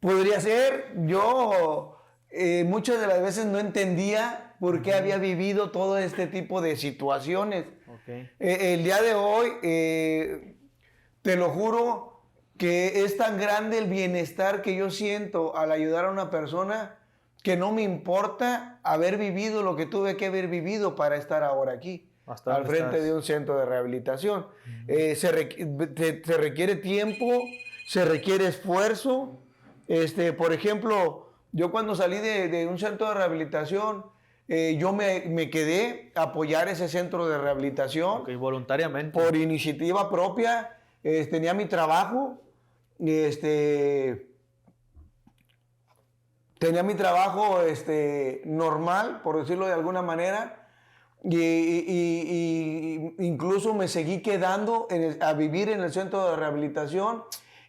Podría ser. Yo muchas de las veces no entendía por qué había vivido todo este tipo de situaciones. Okay. El día de hoy, te lo juro, que es tan grande el bienestar que yo siento al ayudar a una persona que no me importa haber vivido lo que tuve que haber vivido para estar ahora aquí, al frente de un centro de rehabilitación. Se requiere tiempo, se requiere esfuerzo. Por ejemplo, yo cuando salí de un centro de rehabilitación, yo me quedé a apoyar ese centro de rehabilitación. Okay, voluntariamente. Por iniciativa propia. Tenía mi trabajo. Tenía mi trabajo normal, por decirlo de alguna manera, y incluso me seguí quedando a vivir en el centro de rehabilitación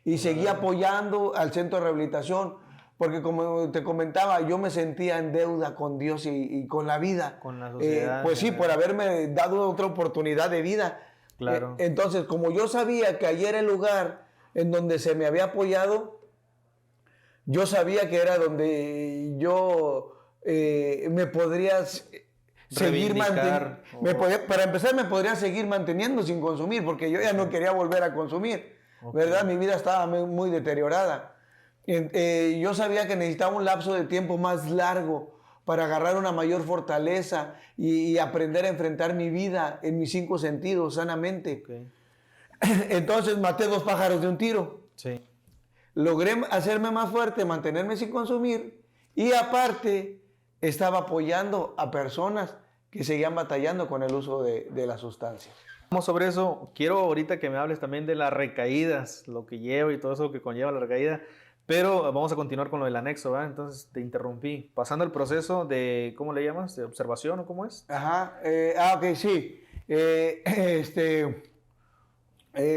y seguí apoyando al centro de rehabilitación, porque como te comentaba, yo me sentía en deuda con Dios y con la vida. Con la sociedad. Pues sí, por haberme dado otra oportunidad de vida. Claro. Entonces, como yo sabía que allí era el lugar en donde se me había apoyado, yo sabía que era donde yo me podría seguir manteniendo. Para empezar, me podría seguir manteniendo sin consumir, porque yo ya no quería volver a consumir, ¿verdad? Mi vida estaba muy deteriorada. Yo sabía que necesitaba un lapso de tiempo más largo para agarrar una mayor fortaleza y aprender a enfrentar mi vida en mis 5 sentidos sanamente. Okay. Entonces maté 2 pájaros de un tiro. Sí. Logré hacerme más fuerte, mantenerme sin consumir, y aparte estaba apoyando a personas que seguían batallando con el uso de la sustancia. Vamos sobre eso. Quiero ahorita que me hables también de las recaídas, lo que lleva y todo eso que conlleva la recaída, pero vamos a continuar con lo del anexo, ¿verdad? Entonces te interrumpí. Pasando el proceso de, ¿cómo le llamas? ¿De observación o cómo es? Ajá, ok, sí.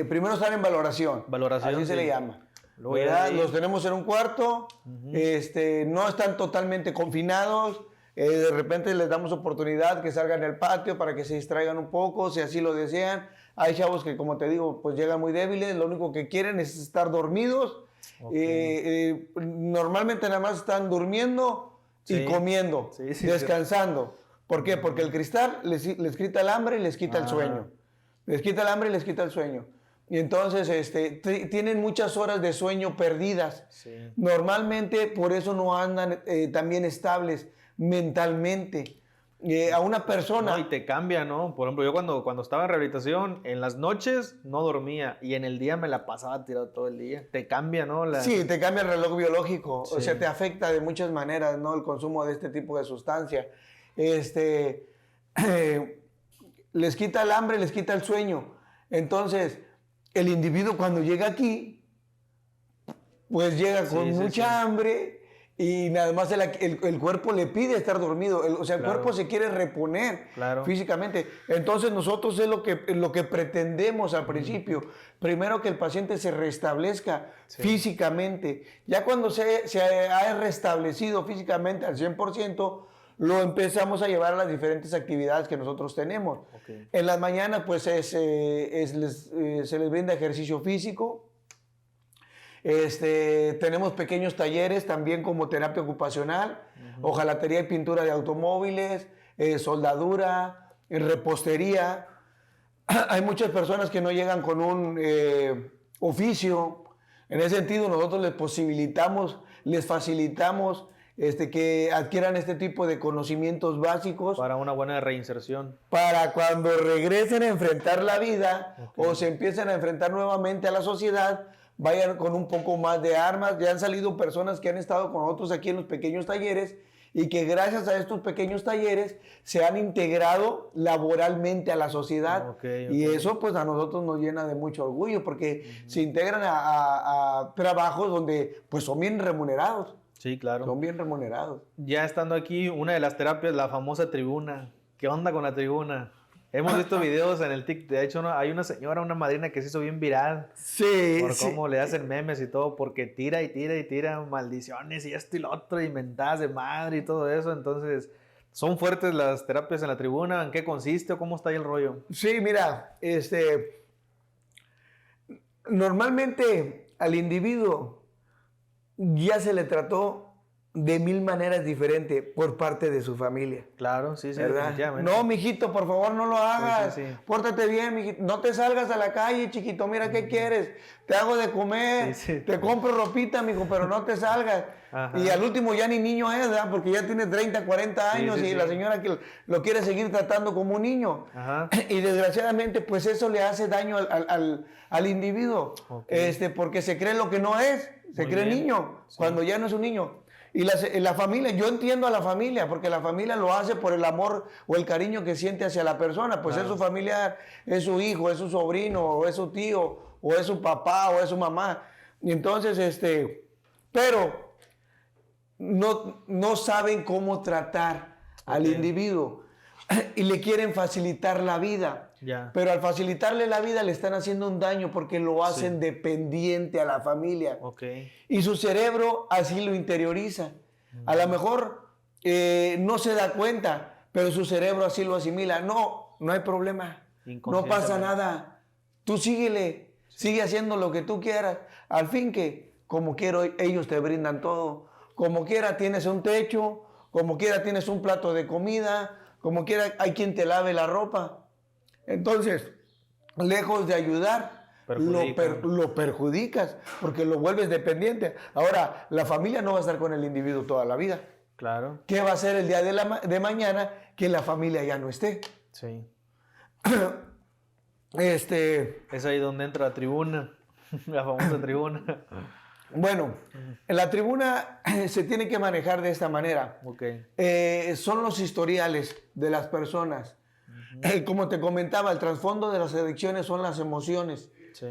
Primero están en valoración. Valoración, así sí. Se le llama. Los tenemos en un cuarto, no están totalmente confinados, de repente les damos oportunidad que salgan al patio para que se distraigan un poco, si así lo desean. Hay chavos que, como te digo, pues llegan muy débiles, lo único que quieren es estar dormidos. Okay. Normalmente nada más están durmiendo y comiendo, descansando. ¿Por qué? Porque el cristal les quita el hambre y les quita el sueño. Les quita el hambre y les quita el sueño. Y entonces tienen muchas horas de sueño perdidas. Sí. Normalmente por eso no andan tan bien estables mentalmente. A una persona... No, y te cambia, ¿no? Por ejemplo, yo cuando estaba en rehabilitación, en las noches no dormía y en el día me la pasaba tirado todo el día. Te cambia, ¿no? Sí, te cambia el reloj biológico. Sí. O sea, te afecta de muchas maneras, ¿no? El consumo de este tipo de sustancia. Les quita el hambre, les quita el sueño. Entonces, el individuo cuando llega aquí, pues llega con mucha hambre y nada más el cuerpo le pide estar dormido, o sea, el Claro. cuerpo se quiere reponer Claro. físicamente. Entonces nosotros es lo que pretendemos al principio. Primero que el paciente se restablezca físicamente. Ya cuando se ha restablecido físicamente al 100%, lo empezamos a llevar a las diferentes actividades que nosotros tenemos. Ok. En las mañanas pues se les brinda ejercicio físico. Tenemos pequeños talleres también como terapia ocupacional, hojalatería y pintura de automóviles, soldadura, repostería. Hay muchas personas que no llegan con un oficio. En ese sentido, nosotros les facilitamos que adquieran este tipo de conocimientos básicos Para una buena reinserción. para cuando regresen a enfrentar la vida o se empiecen a enfrentar nuevamente a la sociedad, vayan con un poco más de armas. Ya han salido personas que han estado con nosotros aquí en los pequeños talleres y que gracias a estos pequeños talleres se han integrado laboralmente a la sociedad. Y eso pues a nosotros nos llena de mucho orgullo porque se integran a trabajos donde pues son bien remunerados. Sí, claro. Son bien remunerados. Ya estando aquí, una de las terapias, la famosa tribuna. ¿Qué onda con la tribuna? Hemos visto videos en el TikTok. De hecho, hay una señora, una madrina que se hizo bien viral. Sí. Por cómo le hacen memes y todo, porque tira y tira y tira maldiciones y esto y lo otro, y mentadas de madre y todo eso. Entonces, ¿son fuertes las terapias en la tribuna? ¿En qué consiste o cómo está ahí el rollo? Sí, mira, normalmente al individuo ya se le trató de 1000 maneras diferentes por parte de su familia. Claro, sí, sí, ¿Verdad? definitivamente. No, mijito, por favor, no lo hagas. Sí, sí, sí. Pórtate bien, mijito. No te salgas a la calle, chiquito. Mira, ¿qué quieres? Te hago de comer, Sí, sí. te compro ropita, mijo, pero no te salgas. Ajá. Y al último ya ni niño es, ¿verdad? Porque ya tiene 30, 40 años Sí, sí, y sí. la señora que lo quiere seguir tratando como un niño. Ajá. Y desgraciadamente, pues eso le hace daño al individuo. Ok. Porque se cree lo que no es. Se Muy cree bien. niño, Sí. cuando ya no es un niño. Y la familia, yo entiendo a la familia, porque la familia lo hace por el amor o el cariño que siente hacia la persona. Pues Claro. es su familiar, es su hijo, es su sobrino, o es su tío, o es su papá, o es su mamá. Y entonces, pero no saben cómo tratar al Ok. individuo y le quieren facilitar la vida. Ya. Pero al facilitarle la vida le están haciendo un daño porque lo hacen Sí. dependiente a la familia. Ok. Y su cerebro así lo interioriza. A lo mejor no se da cuenta, pero su cerebro así lo asimila. No hay problema. No pasa nada. Tú síguele, sigue haciendo lo que tú quieras. Al fin que, como quiero, ellos te brindan todo. Como quiera tienes un techo, como quiera tienes un plato de comida, como quiera hay quien te lave la ropa. Entonces, lejos de ayudar, lo perjudicas porque lo vuelves dependiente. Ahora, la familia no va a estar con el individuo toda la vida. Claro. ¿Qué va a hacer el día de mañana que la familia ya no esté? Sí. Es ahí donde entra la tribuna. La famosa tribuna. Bueno, en la tribuna se tiene que manejar de esta manera. Ok. Son los historiales de las personas. Como te comentaba, el trasfondo de las adicciones son las emociones. Sí.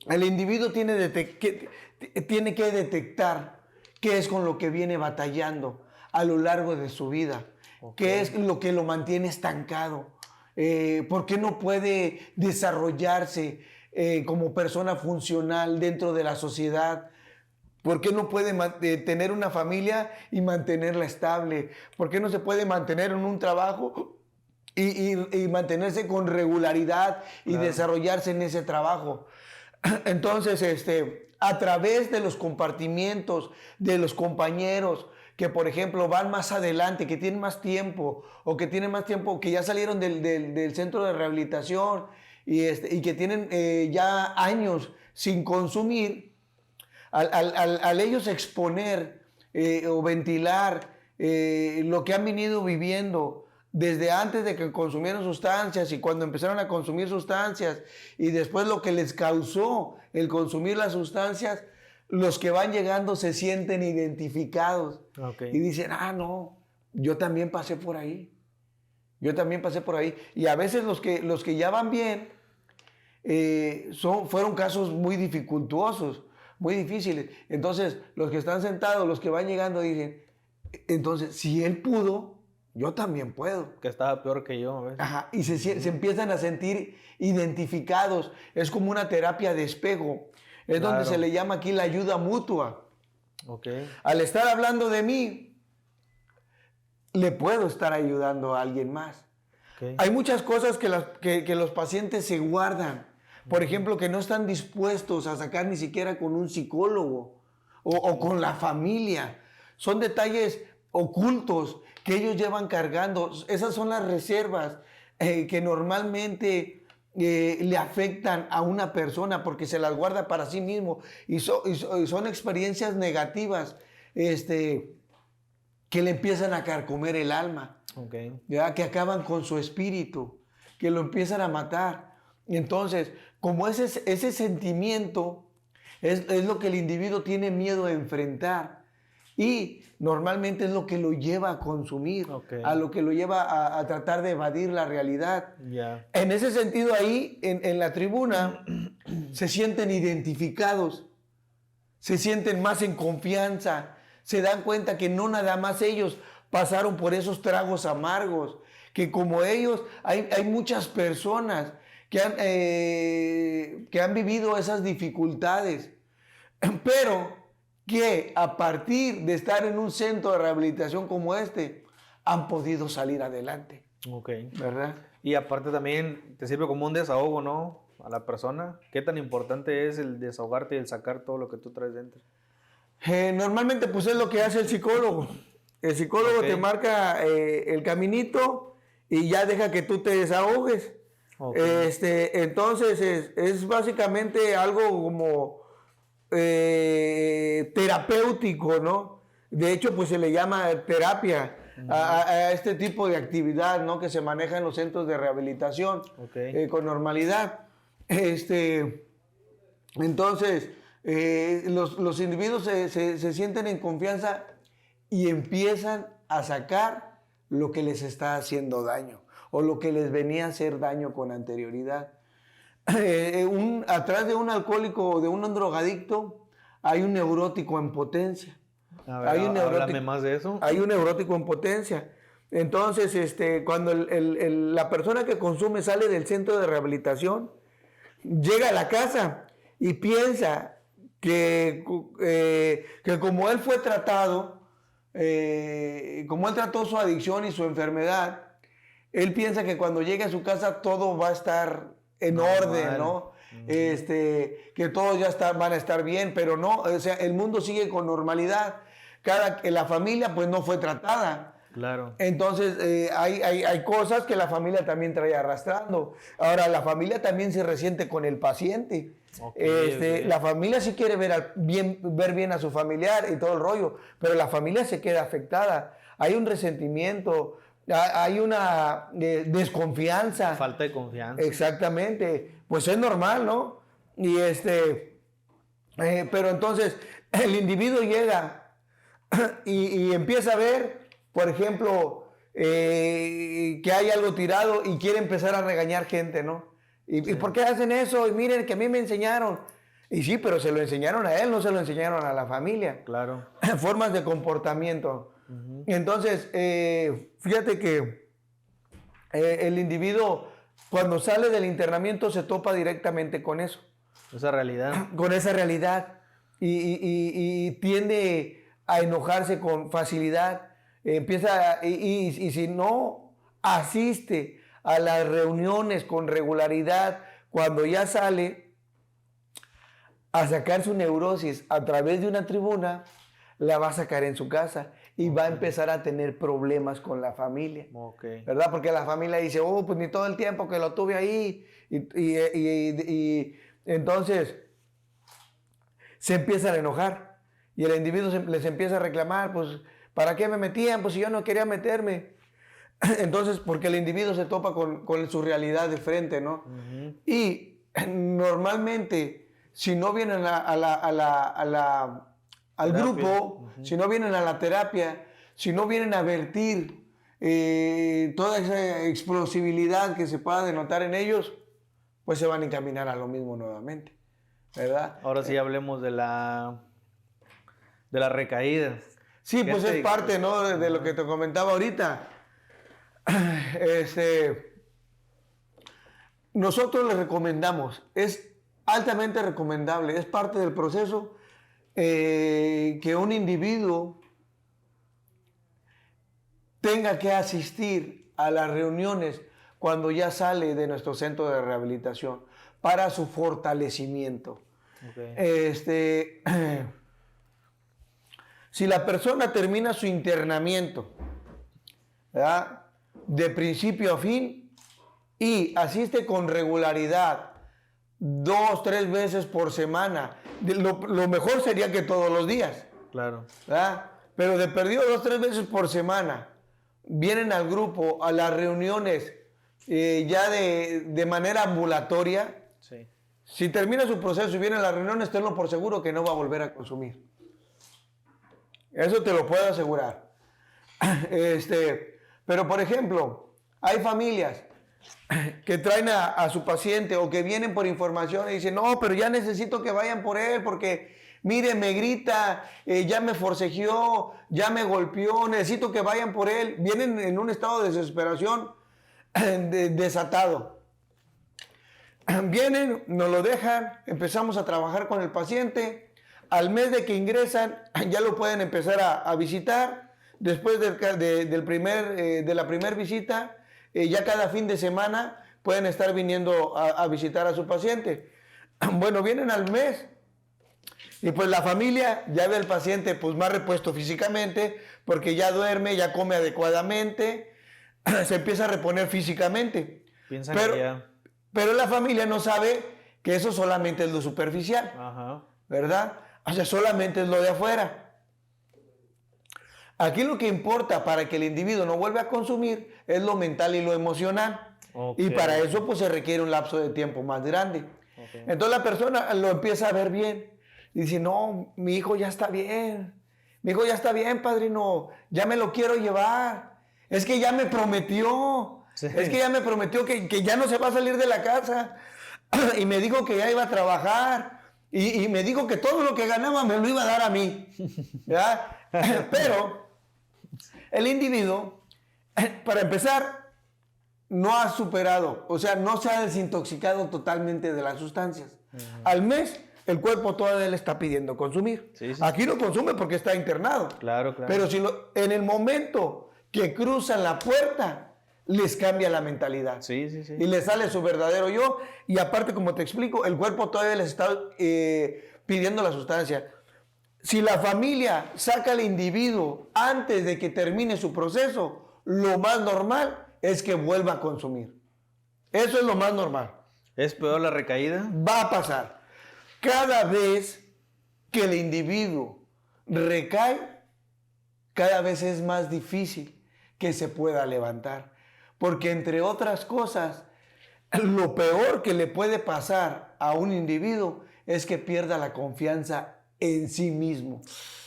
El individuo tiene que detectar qué es con lo que viene batallando a lo largo de su vida, qué es lo que lo mantiene estancado, por qué no puede desarrollarse como persona funcional dentro de la sociedad. ¿Por qué no puede tener una familia y mantenerla estable? ¿Por qué no se puede mantener en un trabajo y mantenerse con regularidad y desarrollarse en ese trabajo? Entonces, a través de los compartimientos de los compañeros que, por ejemplo, van más adelante, que tienen más tiempo, o que tienen más tiempo, que ya salieron del centro de rehabilitación y que tienen ya años sin consumir, al ellos exponer o ventilar lo que han venido viviendo desde antes de que consumieron sustancias y cuando empezaron a consumir sustancias y después lo que les causó el consumir las sustancias, los que van llegando se sienten identificados y dicen, no, yo también pasé por ahí. Yo también pasé por ahí. Y a veces los que ya van bien fueron casos muy dificultuosos, muy difíciles. Entonces, los que están sentados, los que van llegando, dicen, entonces, si él pudo, yo también puedo. Que estaba peor que yo, ¿ves? Ajá, y se empiezan a sentir identificados. Es como una terapia de espejo. Es donde se le llama aquí la ayuda mutua. Okay. Al estar hablando de mí, le puedo estar ayudando a alguien más. Okay. Hay muchas cosas que los pacientes se guardan. Por ejemplo, que no están dispuestos a sacar ni siquiera con un psicólogo o con la familia. Son detalles ocultos que ellos llevan cargando. Esas son las reservas que normalmente le afectan a una persona porque se las guarda para sí mismo. Y son experiencias negativas que le empiezan a carcomer el alma. Okay. ¿Verdad? Que acaban con su espíritu, que lo empiezan a matar. Entonces, como ese sentimiento es lo que el individuo tiene miedo a enfrentar y normalmente es lo que lo lleva a consumir, a lo que lo lleva a tratar de evadir la realidad. Yeah. En ese sentido ahí, en la tribuna, se sienten identificados, se sienten más en confianza, se dan cuenta que no nada más ellos pasaron por esos tragos amargos, que como ellos hay muchas personas que han vivido esas dificultades, pero que a partir de estar en un centro de rehabilitación como este, han podido salir adelante. Ok. ¿Verdad? Y aparte también te sirve como un desahogo, ¿no? A la persona. ¿Qué tan importante es el desahogarte y el sacar todo lo que tú traes dentro? Normalmente pues es lo que hace el psicólogo. El psicólogo te marca el caminito y ya deja que tú te desahogues. Okay. Entonces es básicamente algo como terapéutico, ¿no? De hecho, pues se le llama terapia a este tipo de actividad, ¿no? Que se maneja en los centros de rehabilitación con normalidad. Entonces, los individuos se sienten en confianza y empiezan a sacar lo que les está haciendo daño o lo que les venía a hacer daño con anterioridad. Atrás de un alcohólico o de un drogadicto hay un neurótico en potencia. A ver, háblame más de eso. Hay un neurótico en potencia. Entonces, cuando la persona que consume sale del centro de rehabilitación, llega a la casa y piensa que como él fue tratado, como él trató su adicción y su enfermedad, él piensa que cuando llegue a su casa todo va a estar en orden, ¿no? Que todos ya van a estar bien, pero no, o sea, el mundo sigue con normalidad. La familia pues no fue tratada. Claro. Entonces hay cosas que la familia también trae arrastrando. Ahora, la familia también se resiente con el paciente. La familia sí quiere ver bien a su familiar y todo el rollo, pero la familia se queda afectada. Hay un resentimiento, hay una desconfianza. Falta de confianza. Exactamente. Pues es normal, ¿no? Y pero entonces el individuo llega y empieza a ver, por ejemplo, que hay algo tirado y quiere empezar a regañar gente, ¿no? ¿Y por qué hacen eso? Y miren, que a mí me enseñaron. Y sí, pero se lo enseñaron a él, no se lo enseñaron a la familia. Claro. Formas de comportamiento. Entonces, fíjate que el individuo, cuando sale del internamiento, se topa directamente con eso. Esa realidad. Con esa realidad. Y tiende a enojarse con facilidad. Y si no asiste a las reuniones con regularidad, cuando ya sale a sacar su neurosis a través de una tribuna, la va a sacar en su casa y va a empezar a tener problemas con la familia. ¿Verdad? Porque la familia dice, pues ni todo el tiempo que lo tuve ahí. Y entonces se empiezan a enojar y el individuo les empieza a reclamar, pues, ¿para qué me metían? Pues si yo no quería meterme. Entonces, porque el individuo se topa con su realidad de frente, ¿no? Y normalmente, si no vienen al grupo, si no vienen a la terapia, si no vienen a vertir toda esa explosividad que se pueda denotar en ellos, pues se van a encaminar a lo mismo nuevamente. ¿verdad? Ahora sí hablemos de la recaída. Sí, pues es parte, ¿no? De lo que te comentaba ahorita. Nosotros les recomendamos, es altamente recomendable, es parte del proceso que un individuo tenga que asistir a las reuniones cuando ya sale de nuestro centro de rehabilitación para su fortalecimiento. Okay. Si la persona termina su internamiento, ¿verdad?, de principio a fin y asiste con regularidad 2, 3 veces por semana, lo mejor sería que todos los días. Claro. ¿Verdad? Pero de perdido 2, 3 veces por semana, vienen al grupo, a las reuniones, ya de manera ambulatoria. Sí. Si termina su proceso y viene a las reuniones, tenlo por seguro que no va a volver a consumir. Eso te lo puedo asegurar. Pero, por ejemplo, hay familias que traen a su paciente o que vienen por información y dicen, no, pero ya necesito que vayan por él porque, mire, me grita, ya me forcejeó, ya me golpeó, necesito que vayan por él. Vienen en un estado de desesperación desatado. Vienen, nos lo dejan, empezamos a trabajar con el paciente. Al mes de que ingresan, ya lo pueden empezar a visitar. Después de la primera visita, ya cada fin de semana pueden estar viniendo a visitar a su paciente. Bueno, vienen al mes y pues la familia ya ve al paciente pues más repuesto físicamente porque ya duerme, ya come adecuadamente, se empieza a reponer físicamente. Pero la familia no sabe que eso solamente es lo superficial. Ajá. ¿Verdad? O sea, solamente es lo de afuera. Aquí lo que importa para que el individuo no vuelva a consumir es lo mental y lo emocional. Okay. Y para eso pues se requiere un lapso de tiempo más grande. Okay. Entonces la persona lo empieza a ver bien. Y dice, no, mi hijo ya está bien. Mi hijo ya está bien, padrino. Ya me lo quiero llevar. Es que ya me prometió. Sí. Es que ya me prometió que ya no se va a salir de la casa. Y me dijo que ya iba a trabajar. Y me dijo que todo lo que ganaba me lo iba a dar a mí. ¿Verdad? Pero el individuo, para empezar, no ha superado, o sea, no se ha desintoxicado totalmente de las sustancias. Al mes, el cuerpo todavía le está pidiendo consumir. Sí. Aquí no consume porque está internado. Claro. Pero en el momento que cruzan la puerta, les cambia la mentalidad. Sí. Y les sale su verdadero yo. Y aparte, como te explico, el cuerpo todavía les está pidiendo la sustancia. Si la familia saca al individuo antes de que termine su proceso, lo más normal es que vuelva a consumir. Eso es lo más normal. ¿Es peor la recaída? Va a pasar. Cada vez que el individuo recae, cada vez es más difícil que se pueda levantar. Porque entre otras cosas, lo peor que le puede pasar a un individuo es que pierda la confianza en sí mismo.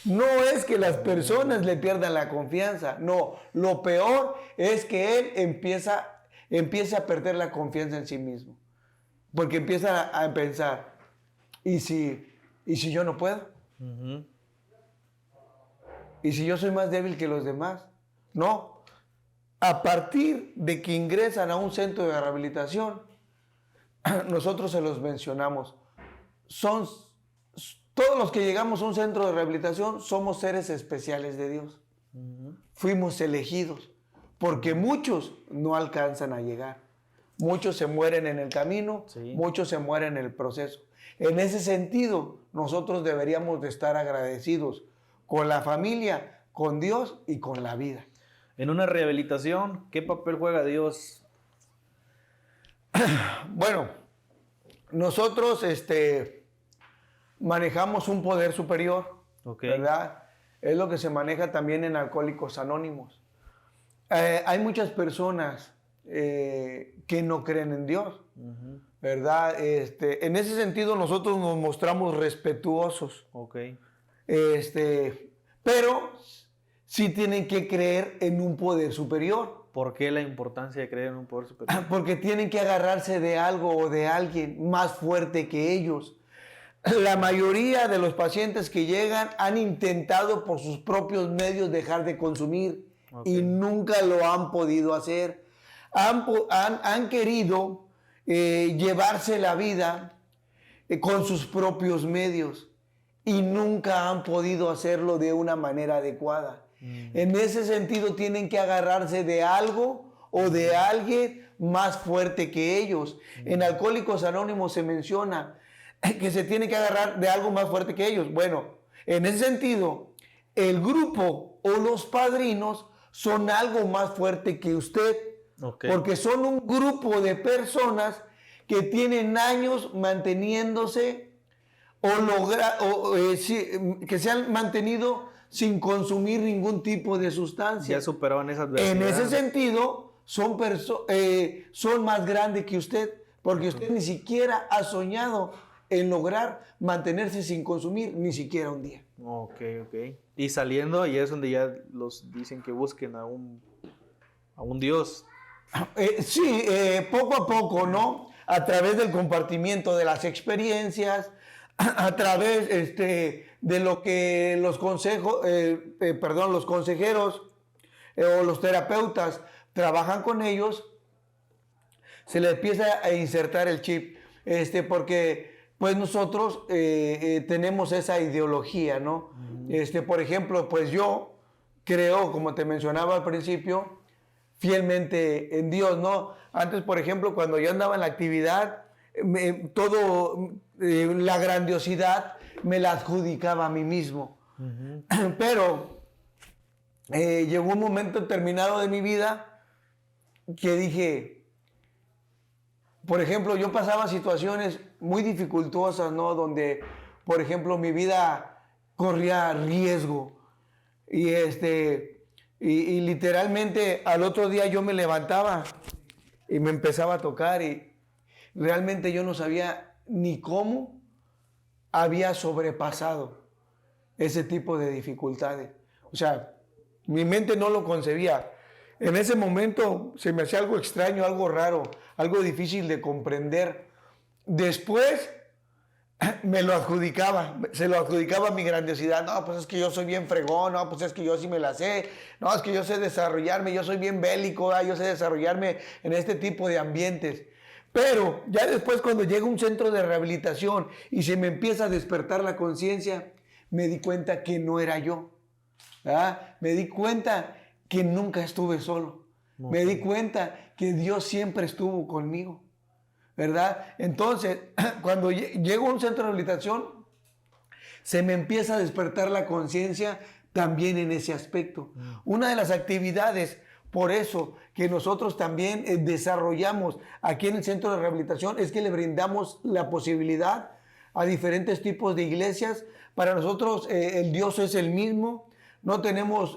No es que las personas le pierdan la confianza, no. Lo peor es que él empiece a perder la confianza en sí mismo. Porque empieza a pensar, ¿y si yo no puedo? Uh-huh. ¿Y si yo soy más débil que los demás? No. A partir de que ingresan a un centro de rehabilitación, nosotros se los mencionamos. Todos los que llegamos a un centro de rehabilitación somos seres especiales de Dios. Uh-huh. Fuimos elegidos, porque muchos no alcanzan a llegar. Muchos se mueren en el camino, sí. Muchos se mueren en el proceso. En ese sentido, nosotros deberíamos de estar agradecidos con la familia, con Dios y con la vida. En una rehabilitación, ¿qué papel juega Dios? Bueno, nosotros manejamos un poder superior, okay. ¿Verdad? Es lo que se maneja también en Alcohólicos Anónimos. Hay muchas personas que no creen en Dios, uh-huh. ¿Verdad? En ese sentido nosotros nos mostramos respetuosos. Okay. Pero sí tienen que creer en un poder superior. ¿Por qué la importancia de creer en un poder superior? Porque tienen que agarrarse de algo o de alguien más fuerte que ellos. La mayoría de los pacientes que llegan han intentado por sus propios medios dejar de consumir y nunca lo han podido hacer. Han querido llevarse la vida con sus propios medios y nunca han podido hacerlo de una manera adecuada. En ese sentido tienen que agarrarse de algo o de alguien más fuerte que ellos. En Alcohólicos Anónimos se menciona que se tiene que agarrar de algo más fuerte que ellos. Bueno, en ese sentido, el grupo o los padrinos son algo más fuerte que usted, porque son un grupo de personas que tienen años manteniéndose que se han mantenido sin consumir ningún tipo de sustancia. Ya superaron esa adversidad. En ese sentido, son más grandes que usted, porque usted ni siquiera ha soñado en lograr mantenerse sin consumir ni siquiera un día. Ok. Y saliendo, y es donde ya los dicen que busquen a un Dios. Sí, poco a poco, ¿no? A través del compartimiento de las experiencias, a través de lo que los consejeros o los terapeutas trabajan con ellos, se les empieza a insertar el chip, porque pues nosotros tenemos esa ideología, ¿no? Por ejemplo, pues yo creo, como te mencionaba al principio, fielmente en Dios, ¿no? Antes, por ejemplo, cuando yo andaba en la actividad, la grandiosidad me la adjudicaba a mí mismo. Pero llegó un momento terminado de mi vida que dije, por ejemplo, yo pasaba situaciones muy dificultosas, ¿no? Donde, por ejemplo, mi vida corría riesgo. Y literalmente al otro día yo me levantaba y me empezaba a tocar y realmente yo no sabía ni cómo había sobrepasado ese tipo de dificultades. O sea, mi mente no lo concebía. En ese momento se me hacía algo extraño, algo raro, algo difícil de comprender. Después me lo adjudicaba, se lo adjudicaba a mi grandiosidad. No, pues es que yo soy bien fregón, no, pues es que yo sí me la sé, no, es que yo sé desarrollarme, yo soy bien bélico, yo sé desarrollarme en este tipo de ambientes. Pero ya después, cuando llega un centro de rehabilitación y se me empieza a despertar la conciencia, me di cuenta que no era yo. Me di cuenta que nunca estuve solo. Me di cuenta que Dios siempre estuvo conmigo, ¿verdad? Entonces, cuando llego a un centro de rehabilitación, se me empieza a despertar la conciencia también en ese aspecto. Una de las actividades, por eso, que nosotros también desarrollamos aquí en el centro de rehabilitación, es que le brindamos la posibilidad a diferentes tipos de iglesias. Para nosotros el Dios es el mismo, no tenemos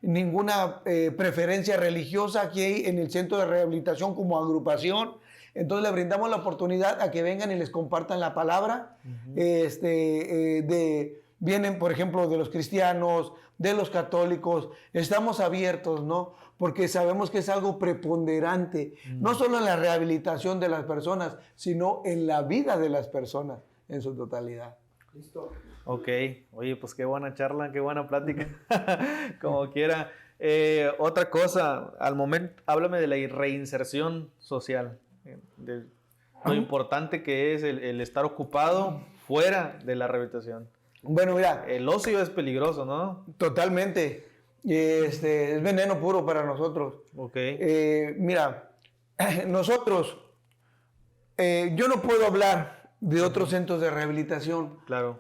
ninguna preferencia religiosa aquí en el centro de rehabilitación como agrupación. Entonces le brindamos la oportunidad a que vengan y les compartan la palabra. Vienen, por ejemplo, de los cristianos, de los católicos. Estamos abiertos, ¿no? Porque sabemos que es algo preponderante, no solo en la rehabilitación de las personas, sino en la vida de las personas en su totalidad. Listo. Ok, oye, pues qué buena charla, qué buena plática, como quiera. Otra cosa, al momento, háblame de la reinserción social, de lo importante que es el estar ocupado fuera de la rehabilitación. Bueno, mira. El ocio es peligroso, ¿no? Totalmente. Es veneno puro para nosotros. Ok. Mira, nosotros, yo no puedo hablar de otros centros de rehabilitación. Claro.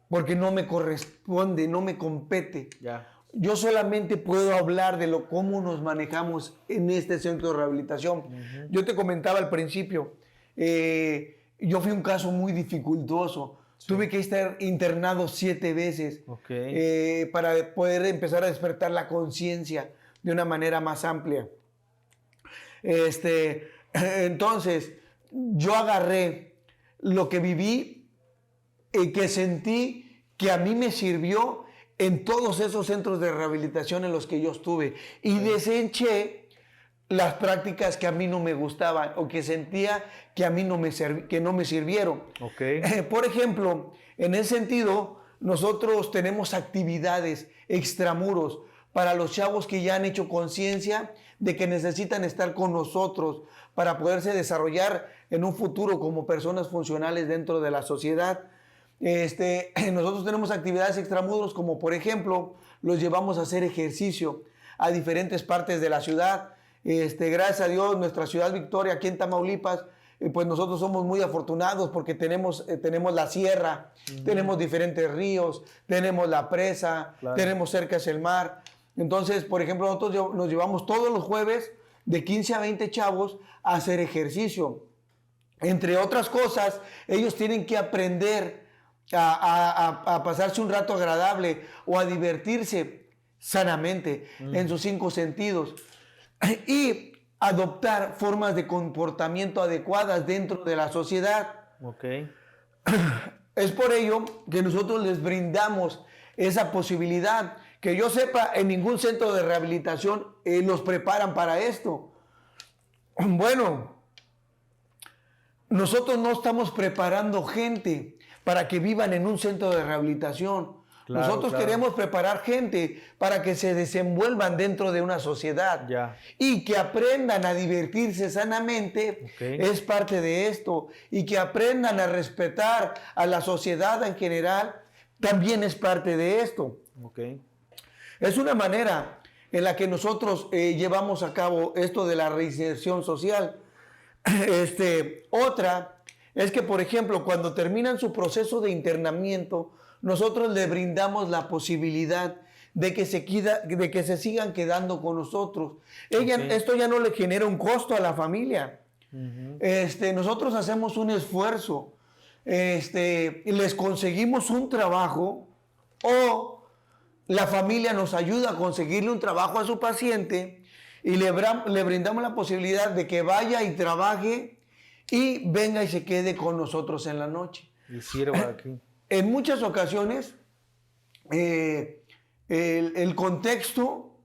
Porque no me corresponde, no me compete. Ya. Yo solamente puedo hablar de cómo nos manejamos en este centro de rehabilitación. Yo te comentaba al principio, yo fui un caso muy dificultoso. Sí. Tuve que estar internado 7 veces para poder empezar a despertar la conciencia de una manera más amplia. Entonces, yo agarré lo que viví y que sentí que a mí me sirvió en todos esos centros de rehabilitación en los que yo estuve y deseché las prácticas que a mí no me gustaban o que sentía que a mí que no me sirvieron. Ok. Por ejemplo, en ese sentido, nosotros tenemos actividades extramuros para los chavos que ya han hecho conciencia de que necesitan estar con nosotros para poderse desarrollar en un futuro como personas funcionales dentro de la sociedad. Nosotros tenemos actividades extramuros como, por ejemplo, los llevamos a hacer ejercicio a diferentes partes de la ciudad. Gracias a Dios, nuestra ciudad Victoria, aquí en Tamaulipas, pues nosotros somos muy afortunados porque tenemos la sierra, tenemos diferentes ríos, tenemos la presa, claro, tenemos cerca el mar. Entonces, por ejemplo, nosotros nos llevamos todos los jueves de 15 a 20 chavos a hacer ejercicio. Entre otras cosas, ellos tienen que aprender a pasarse un rato agradable o a divertirse sanamente en sus 5 sentidos y adoptar formas de comportamiento adecuadas dentro de la sociedad. Ok. Es por ello que nosotros les brindamos esa posibilidad. Que yo sepa, en ningún centro de rehabilitación los preparan para esto. Bueno, nosotros no estamos preparando gente para que vivan en un centro de rehabilitación. Claro, nosotros queremos preparar gente para que se desenvuelvan dentro de una sociedad y que aprendan a divertirse sanamente. Es parte de esto. Y que aprendan a respetar a la sociedad en general, también es parte de esto. Es una manera en la que nosotros llevamos a cabo esto de la reinserción social. Otra es que, por ejemplo, cuando terminan su proceso de internamiento, nosotros les brindamos la posibilidad de que se sigan quedando con nosotros. Esto ya no le genera un costo a la familia. Nosotros hacemos un esfuerzo, les conseguimos un trabajo o la familia nos ayuda a conseguirle un trabajo a su paciente y le brindamos la posibilidad de que vaya y trabaje y venga y se quede con nosotros en la noche. Y sirva aquí. En muchas ocasiones, el contexto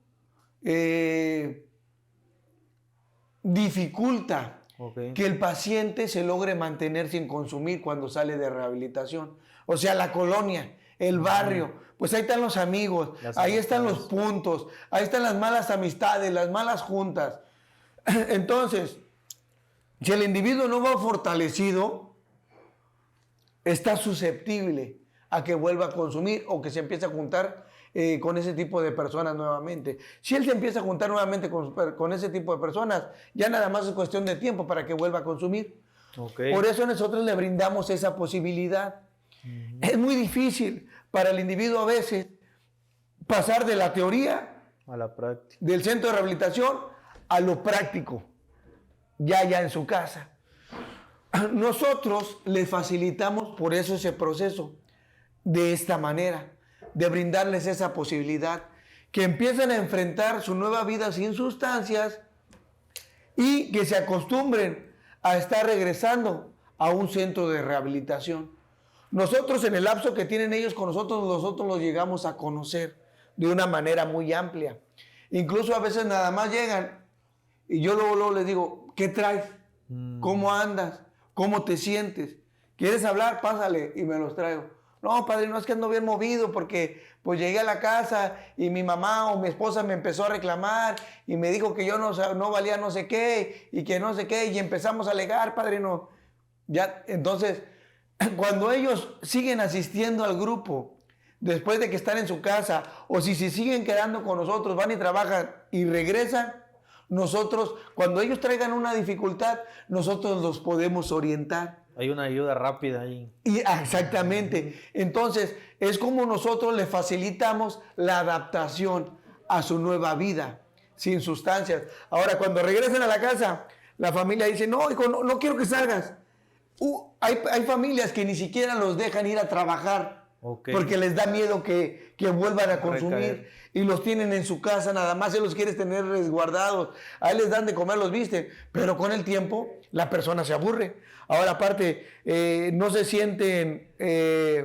dificulta que el paciente se logre mantener sin consumir cuando sale de rehabilitación. O sea, la colonia, el barrio, pues ahí están los amigos, ahí están los puntos, ahí están las malas amistades, las malas juntas. Entonces, si el individuo no va fortalecido, está susceptible a que vuelva a consumir o que se empiece a juntar con ese tipo de personas nuevamente. Si él se empieza a juntar nuevamente con ese tipo de personas, ya nada más es cuestión de tiempo para que vuelva a consumir. Por eso nosotros le brindamos esa posibilidad. Es muy difícil para el individuo a veces pasar de la teoría a la práctica, del centro de rehabilitación a lo práctico, ya en su casa. Nosotros les facilitamos por eso ese proceso de esta manera, de brindarles esa posibilidad, que empiecen a enfrentar su nueva vida sin sustancias y que se acostumbren a estar regresando a un centro de rehabilitación. Nosotros, en el lapso que tienen ellos con nosotros los llegamos a conocer de una manera muy amplia. Incluso a veces nada más llegan y yo luego les digo, ¿qué traes? ¿Cómo andas? ¿Cómo te sientes? ¿Quieres hablar? Pásale y me los traigo. No, padrino, es que ando bien movido porque pues llegué a la casa y mi mamá o mi esposa me empezó a reclamar y me dijo que yo no valía no sé qué y que no sé qué y empezamos a alegar, padrino. Ya, entonces, cuando ellos siguen asistiendo al grupo, después de que están en su casa, o si se siguen quedando con nosotros, van y trabajan y regresan, nosotros, cuando ellos traigan una dificultad, nosotros los podemos orientar. Hay una ayuda rápida ahí. Exactamente. Entonces, es como nosotros les facilitamos la adaptación a su nueva vida, sin sustancias. Ahora, cuando regresen a la casa, la familia dice, no, hijo, no quiero que salgas. Hay familias que ni siquiera los dejan ir a trabajar porque les da miedo que vuelvan a consumir y los tienen en su casa, nada más se los quieres tener resguardados, ahí les dan de comer, los visten, pero con el tiempo la persona se aburre. Ahora aparte no se sienten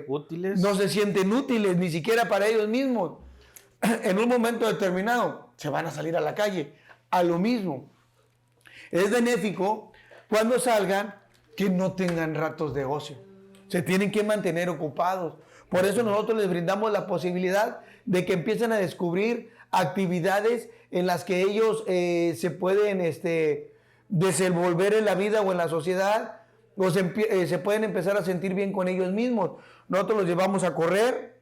útiles, ni siquiera para ellos mismos. En un momento determinado se van a salir a la calle a lo mismo. es benéfico cuando salgan que no tengan ratos de ocio. Se tienen que mantener ocupados. Por eso nosotros les brindamos la posibilidad de que empiecen a descubrir actividades en las que ellos se pueden desenvolver en la vida o en la sociedad, o se pueden empezar a sentir bien con ellos mismos. Nosotros los llevamos a correr,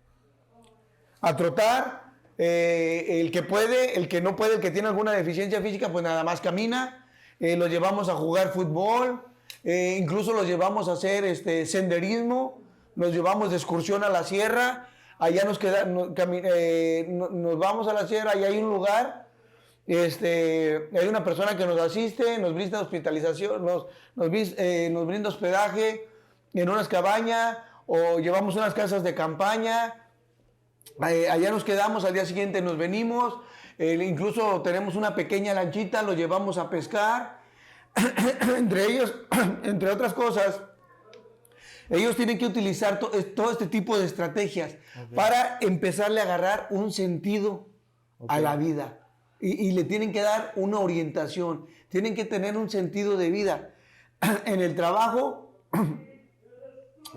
a trotar, el que puede, el que no puede, el que tiene alguna deficiencia física, pues nada más camina. Los llevamos a jugar fútbol, incluso los llevamos a hacer senderismo, los llevamos de excursión a la sierra. Allá nos vamos a la sierra y hay un lugar, hay una persona que nos asiste, nos brinda hospitalización, nos brinda hospedaje en unas cabañas, o llevamos unas casas de campaña. Allá nos quedamos, al día siguiente nos venimos, incluso tenemos una pequeña lanchita, los llevamos a pescar. Entre otras cosas, ellos tienen que utilizar todo este tipo de estrategias para empezarle a agarrar un sentido a la vida. Y le tienen que dar una orientación. Tienen que tener un sentido de vida en el trabajo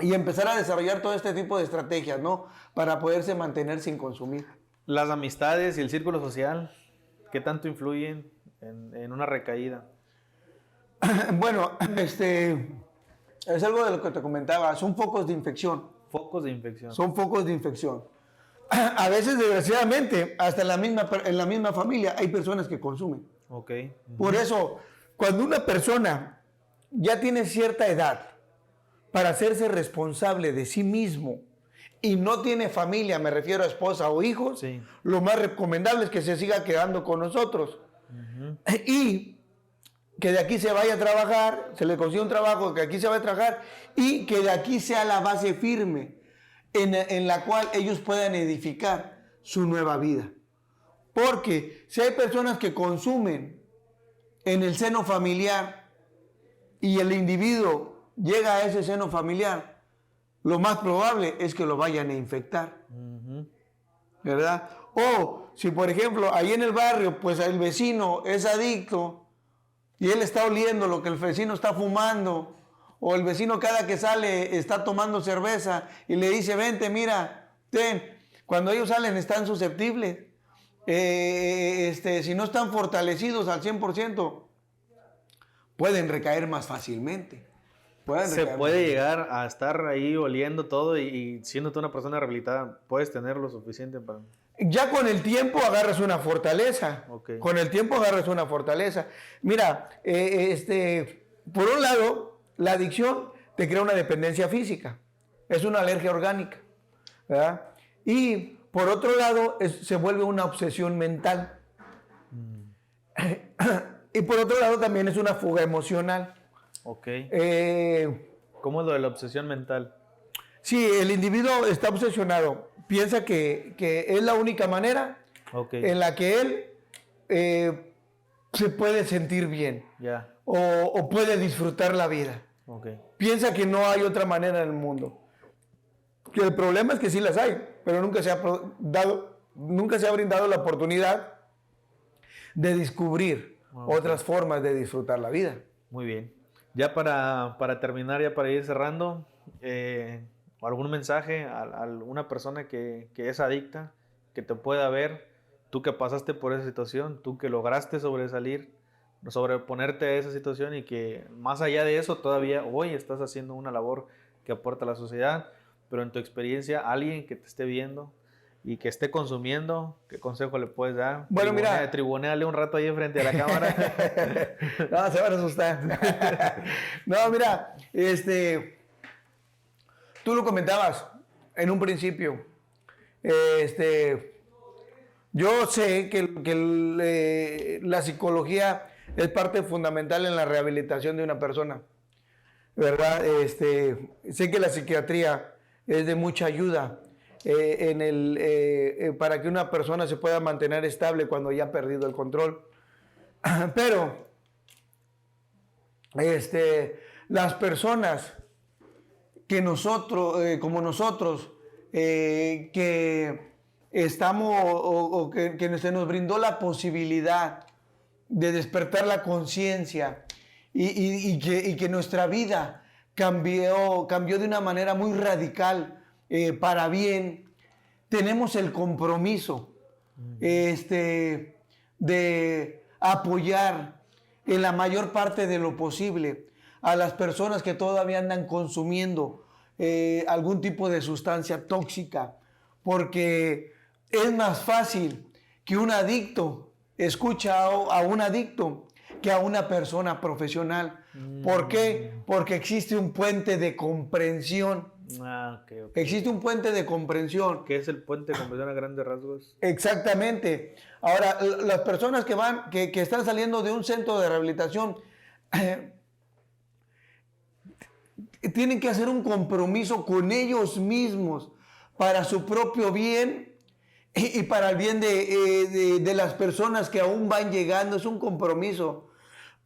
y empezar a desarrollar todo este tipo de estrategias, ¿no? Para poderse mantener sin consumir. Las amistades y el círculo social, ¿qué tanto influyen en una recaída? Bueno, es algo de lo que te comentaba, son focos de infección. Focos de infección. Son focos de infección. A veces, desgraciadamente, hasta en la misma familia hay personas que consumen. Ok. Por eso, cuando una persona ya tiene cierta edad para hacerse responsable de sí mismo y no tiene familia, me refiero a esposa o hijos, sí, lo más recomendable es que se siga quedando con nosotros. Y que de aquí se vaya a trabajar, se le consiga un trabajo, que aquí se vaya a trabajar y que de aquí sea la base firme en la cual ellos puedan edificar su nueva vida. Porque si hay personas que consumen en el seno familiar y el individuo llega a ese seno familiar, lo más probable es que lo vayan a infectar, ¿verdad? O si, por ejemplo, ahí en el barrio, pues el vecino es adicto y él está oliendo lo que el vecino está fumando, o el vecino cada que sale está tomando cerveza y le dice, vente, mira, ten. Cuando ellos salen están susceptibles. Si no están fortalecidos al 100%, pueden recaer más fácilmente. Se puede llegar a estar ahí oliendo todo y siendo tú una persona rehabilitada, puedes tener lo suficiente para... Ya con el tiempo agarras una fortaleza. Okay. Con el tiempo agarras una fortaleza. Mira, por un lado, la adicción te crea una dependencia física. Es una alergia orgánica, ¿verdad? Y por otro lado, se vuelve una obsesión mental. Y por otro lado, también es una fuga emocional. Ok. ¿Cómo es lo de la obsesión mental? Sí, el individuo está obsesionado. Piensa que es la única manera en la que él se puede sentir bien. Yeah. O puede disfrutar la vida. Okay. Piensa que no hay otra manera en el mundo. Que el problema es que sí las hay, pero nunca se ha brindado la oportunidad de descubrir otras formas de disfrutar la vida. Muy bien. Ya para terminar, ya para ir cerrando, algún mensaje a alguna persona que es adicta, que te pueda ver, tú que pasaste por esa situación, tú que lograste sobreponerte a esa situación y que más allá de eso todavía hoy estás haciendo una labor que aporta a la sociedad, pero en tu experiencia, alguien que te esté viendo y que esté consumiendo, ¿qué consejo le puedes dar? Bueno, mira, tribuneale un rato ahí frente a la cámara. No, se van a asustar. No, mira, tú lo comentabas en un principio. Yo sé que la psicología es parte fundamental en la rehabilitación de una persona, ¿verdad? Sé que la psiquiatría es de mucha ayuda para que una persona se pueda mantener estable cuando ya ha perdido el control. Pero las personas que nosotros, como nosotros, que estamos o que se nos brindó la posibilidad de despertar la conciencia y que nuestra vida cambió de una manera muy radical para bien, tenemos el compromiso de apoyar en la mayor parte de lo posible a las personas que todavía andan consumiendo algún tipo de sustancia tóxica, porque es más fácil que un adicto escuche a un adicto que a una persona profesional. ¿Por qué? Porque existe un puente de comprensión. Ok. Existe un puente de comprensión. ¿Qué es el puente de comprensión a grandes rasgos? Exactamente. Ahora, las personas que están saliendo de un centro de rehabilitación tienen que hacer un compromiso con ellos mismos para su propio bien y para el bien de las personas que aún van llegando. Es un compromiso.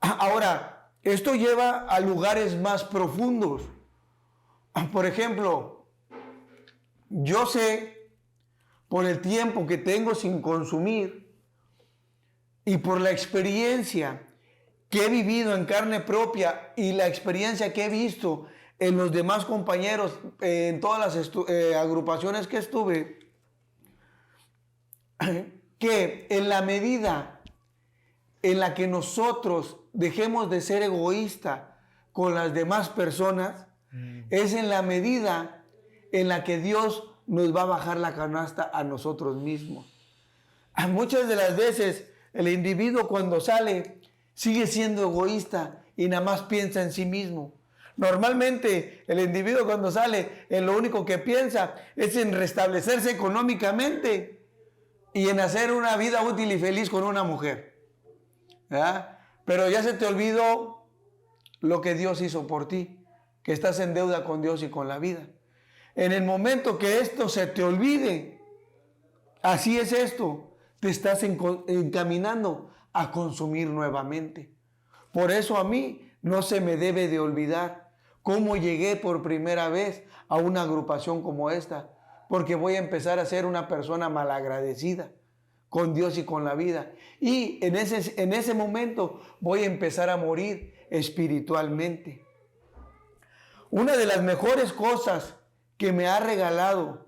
Ahora, esto lleva a lugares más profundos. Por ejemplo, yo sé, por el tiempo que tengo sin consumir y por la experiencia que he vivido en carne propia y la experiencia que he visto en los demás compañeros, en todas las agrupaciones que estuve, que en la medida en la que nosotros dejemos de ser egoístas con las demás personas, es en la medida en la que Dios nos va a bajar la canasta a nosotros mismos. Muchas de las veces el individuo cuando sale sigue siendo egoísta y nada más piensa en sí mismo. Normalmente el individuo cuando sale en lo único que piensa es en restablecerse económicamente y en hacer una vida útil y feliz con una mujer, ¿verdad? Pero ya se te olvidó lo que Dios hizo por ti, que estás en deuda con Dios y con la vida. En el momento que esto se te olvide, así es esto, te estás encaminando a consumir nuevamente. Por eso a mí no se me debe de olvidar cómo llegué por primera vez a una agrupación como esta, porque voy a empezar a ser una persona malagradecida con Dios y con la vida. Y en ese momento voy a empezar a morir espiritualmente. Una de las mejores cosas que me ha regalado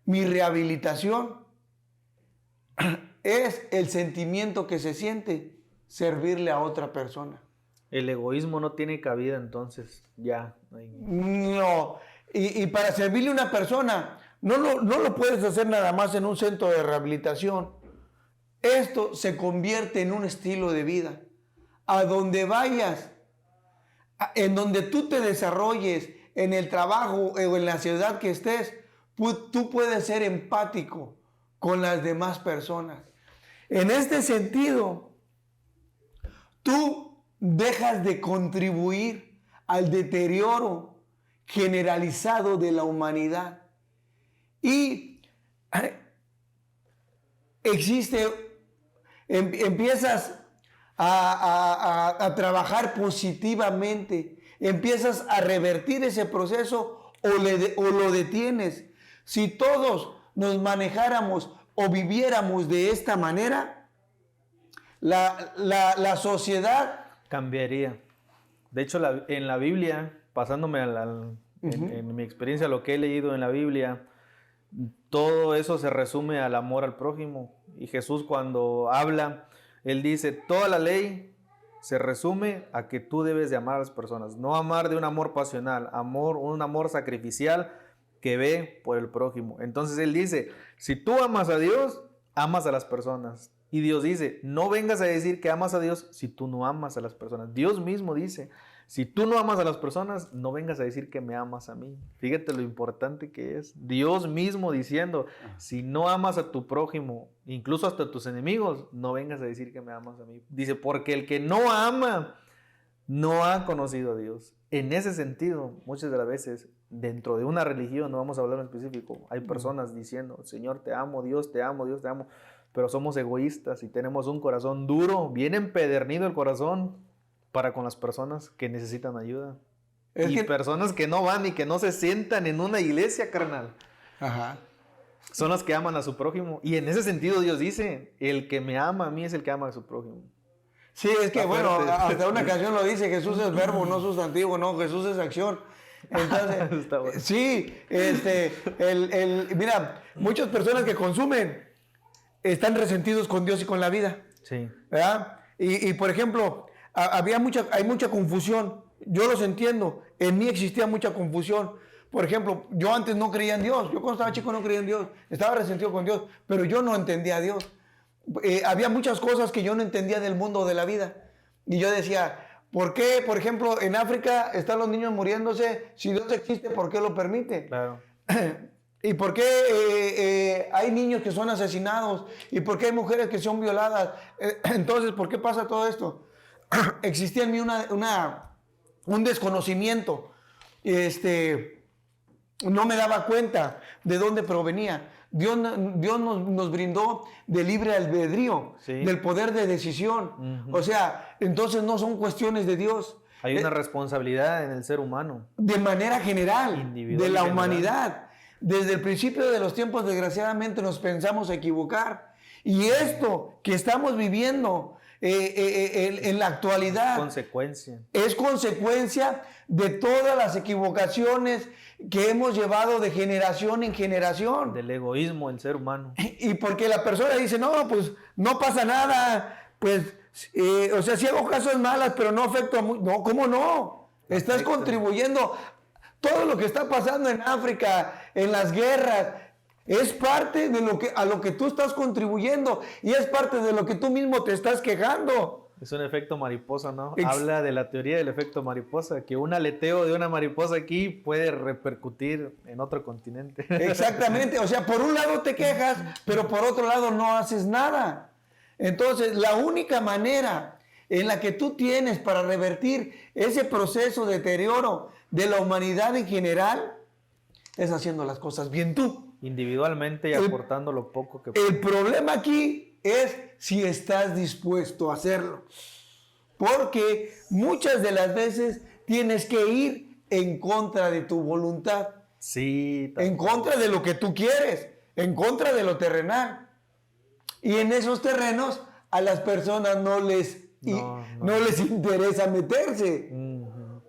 mi rehabilitación es el sentimiento que se siente servirle a otra persona. El egoísmo no tiene cabida, entonces ya. No, y para servirle a una persona no lo puedes hacer nada más en un centro de rehabilitación. Esto se convierte en un estilo de vida. A donde vayas, en donde tú te desarrolles, en el trabajo o en la ciudad que estés, tú puedes ser empático con las demás personas. En este sentido, tú dejas de contribuir al deterioro generalizado de la humanidad y empiezas a trabajar positivamente, empiezas a revertir ese proceso o lo detienes. Si todos nos manejáramos o viviéramos de esta manera, la sociedad cambiaría. De hecho, en la Biblia, pasándome en mi experiencia, lo que he leído en la Biblia, todo eso se resume al amor al prójimo. Y Jesús cuando habla, Él dice, toda la ley se resume a que tú debes de amar a las personas. No amar de un amor pasional, un amor sacrificial que ve por el prójimo. Entonces Él dice, si tú amas a Dios, amas a las personas. Y Dios dice, no vengas a decir que amas a Dios si tú no amas a las personas. Dios mismo dice, si tú no amas a las personas, no vengas a decir que me amas a mí. Fíjate lo importante que es. Dios mismo diciendo, si no amas a tu prójimo, incluso hasta a tus enemigos, no vengas a decir que me amas a mí. Dice, porque el que no ama, no ha conocido a Dios. En ese sentido, muchas de las veces, dentro de una religión, no vamos a hablar en específico, hay personas diciendo, Señor, te amo, Dios te amo, Dios te amo. Pero somos egoístas y tenemos un corazón duro, bien empedernido el corazón para con las personas que necesitan ayuda. Personas que no van y que no se sientan en una iglesia, carnal. Ajá. Son las que aman a su prójimo. Y en ese sentido Dios dice, el que me ama a mí es el que ama a su prójimo. Sí, es que Está bueno, fuerte. hasta una canción lo dice, Jesús es verbo, no sustantivo, no, Jesús es acción. Entonces, Está bueno. sí, mira, muchas personas que consumen están resentidos con Dios y con la vida, Sí. ¿verdad? Y por ejemplo, hay mucha confusión, yo los entiendo, en mí existía mucha confusión. Por ejemplo, yo antes no creía en Dios, yo cuando estaba chico no creía en Dios, estaba resentido con Dios, pero yo no entendía a Dios. Había muchas cosas que yo no entendía del mundo de la vida. Y yo decía, ¿por qué, por ejemplo, en África están los niños muriéndose? Si Dios existe, ¿por qué lo permite? Claro. ¿Y por qué hay niños que son asesinados? ¿Y por qué hay mujeres que son violadas? Entonces, ¿por qué pasa todo esto? Existía en mí un desconocimiento. No me daba cuenta de dónde provenía. Dios nos brindó de libre albedrío, Sí. del poder de decisión. O sea, entonces no son cuestiones de Dios. Hay una responsabilidad en el ser humano. De manera general, Individual de y la general. humanidad. Desde el principio de los tiempos, desgraciadamente, nos pensamos equivocar. Y esto que estamos viviendo en la actualidad Consecuencia. es consecuencia de todas las equivocaciones que hemos llevado de generación en generación. Del egoísmo del ser humano. Y porque la persona dice, no, pues no pasa nada, pues, o sea, sí hago cosas malas, pero no afecto a mucho. No, ¿cómo no? Estás Afecta. contribuyendo. Todo lo que está pasando en África, en las guerras, es parte de a lo que tú estás contribuyendo y es parte de lo que tú mismo te estás quejando. Es un efecto mariposa, ¿no? Habla de la teoría del efecto mariposa, que un aleteo de una mariposa aquí puede repercutir en otro continente. Exactamente, o sea, por un lado te quejas, pero por otro lado no haces nada. Entonces, la única manera en la que tú tienes para revertir ese proceso de deterioro de la humanidad en general es haciendo las cosas bien tú. Individualmente y aportando lo poco que El problema aquí es si estás dispuesto a hacerlo. Porque muchas de las veces tienes que ir en contra de tu voluntad. Sí. En contra de lo que tú quieres, en contra de lo terrenal. Y en esos terrenos a las personas no les interesa meterse.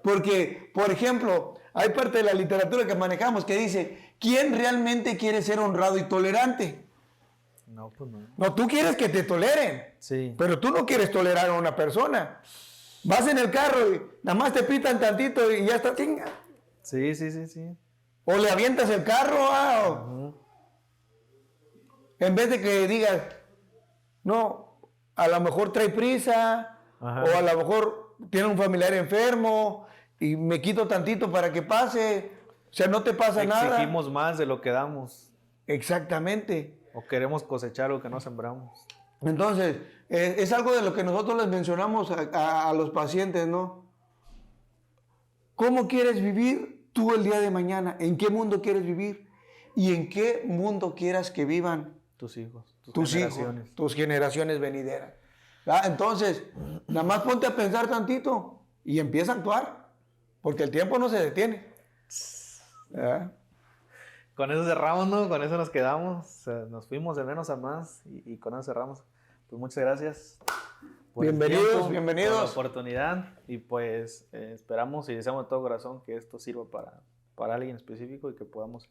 Porque, por ejemplo, hay parte de la literatura que manejamos que dice, ¿quién realmente quiere ser honrado y tolerante? No, pues no. No, tú quieres que te toleren, Sí. pero tú no quieres tolerar a una persona. Vas en el carro y nada más te pitan tantito y ya está chinga. Sí. O le avientas el carro, en vez de que digas, no, a lo mejor trae prisa, Ajá. o a lo mejor tiene un familiar enfermo y me quito tantito para que pase. O sea, no te pasa nada. Exigimos más de lo que damos. Exactamente. O queremos cosechar lo que no sembramos. Entonces, es algo de lo que nosotros les mencionamos a los pacientes, ¿no? ¿Cómo quieres vivir tú el día de mañana? ¿En qué mundo quieres vivir? ¿Y en qué mundo quieras que vivan Tus hijos, tus generaciones. hijos, tus generaciones venideras? ¿Verdad? Entonces, nada más ponte a pensar tantito y empieza a actuar, porque el tiempo no se detiene. ¿Verdad? Con eso cerramos, ¿no? Con eso nos quedamos. O sea, nos fuimos de menos a más y con eso cerramos. Pues muchas gracias. Por el Bienvenidos, tiempo, bienvenidos. por la oportunidad y pues esperamos y deseamos de todo corazón que esto sirva para alguien específico y que podamos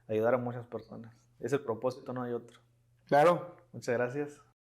ayudar a muchas personas. Es el propósito, no hay otro. Claro. Muchas gracias.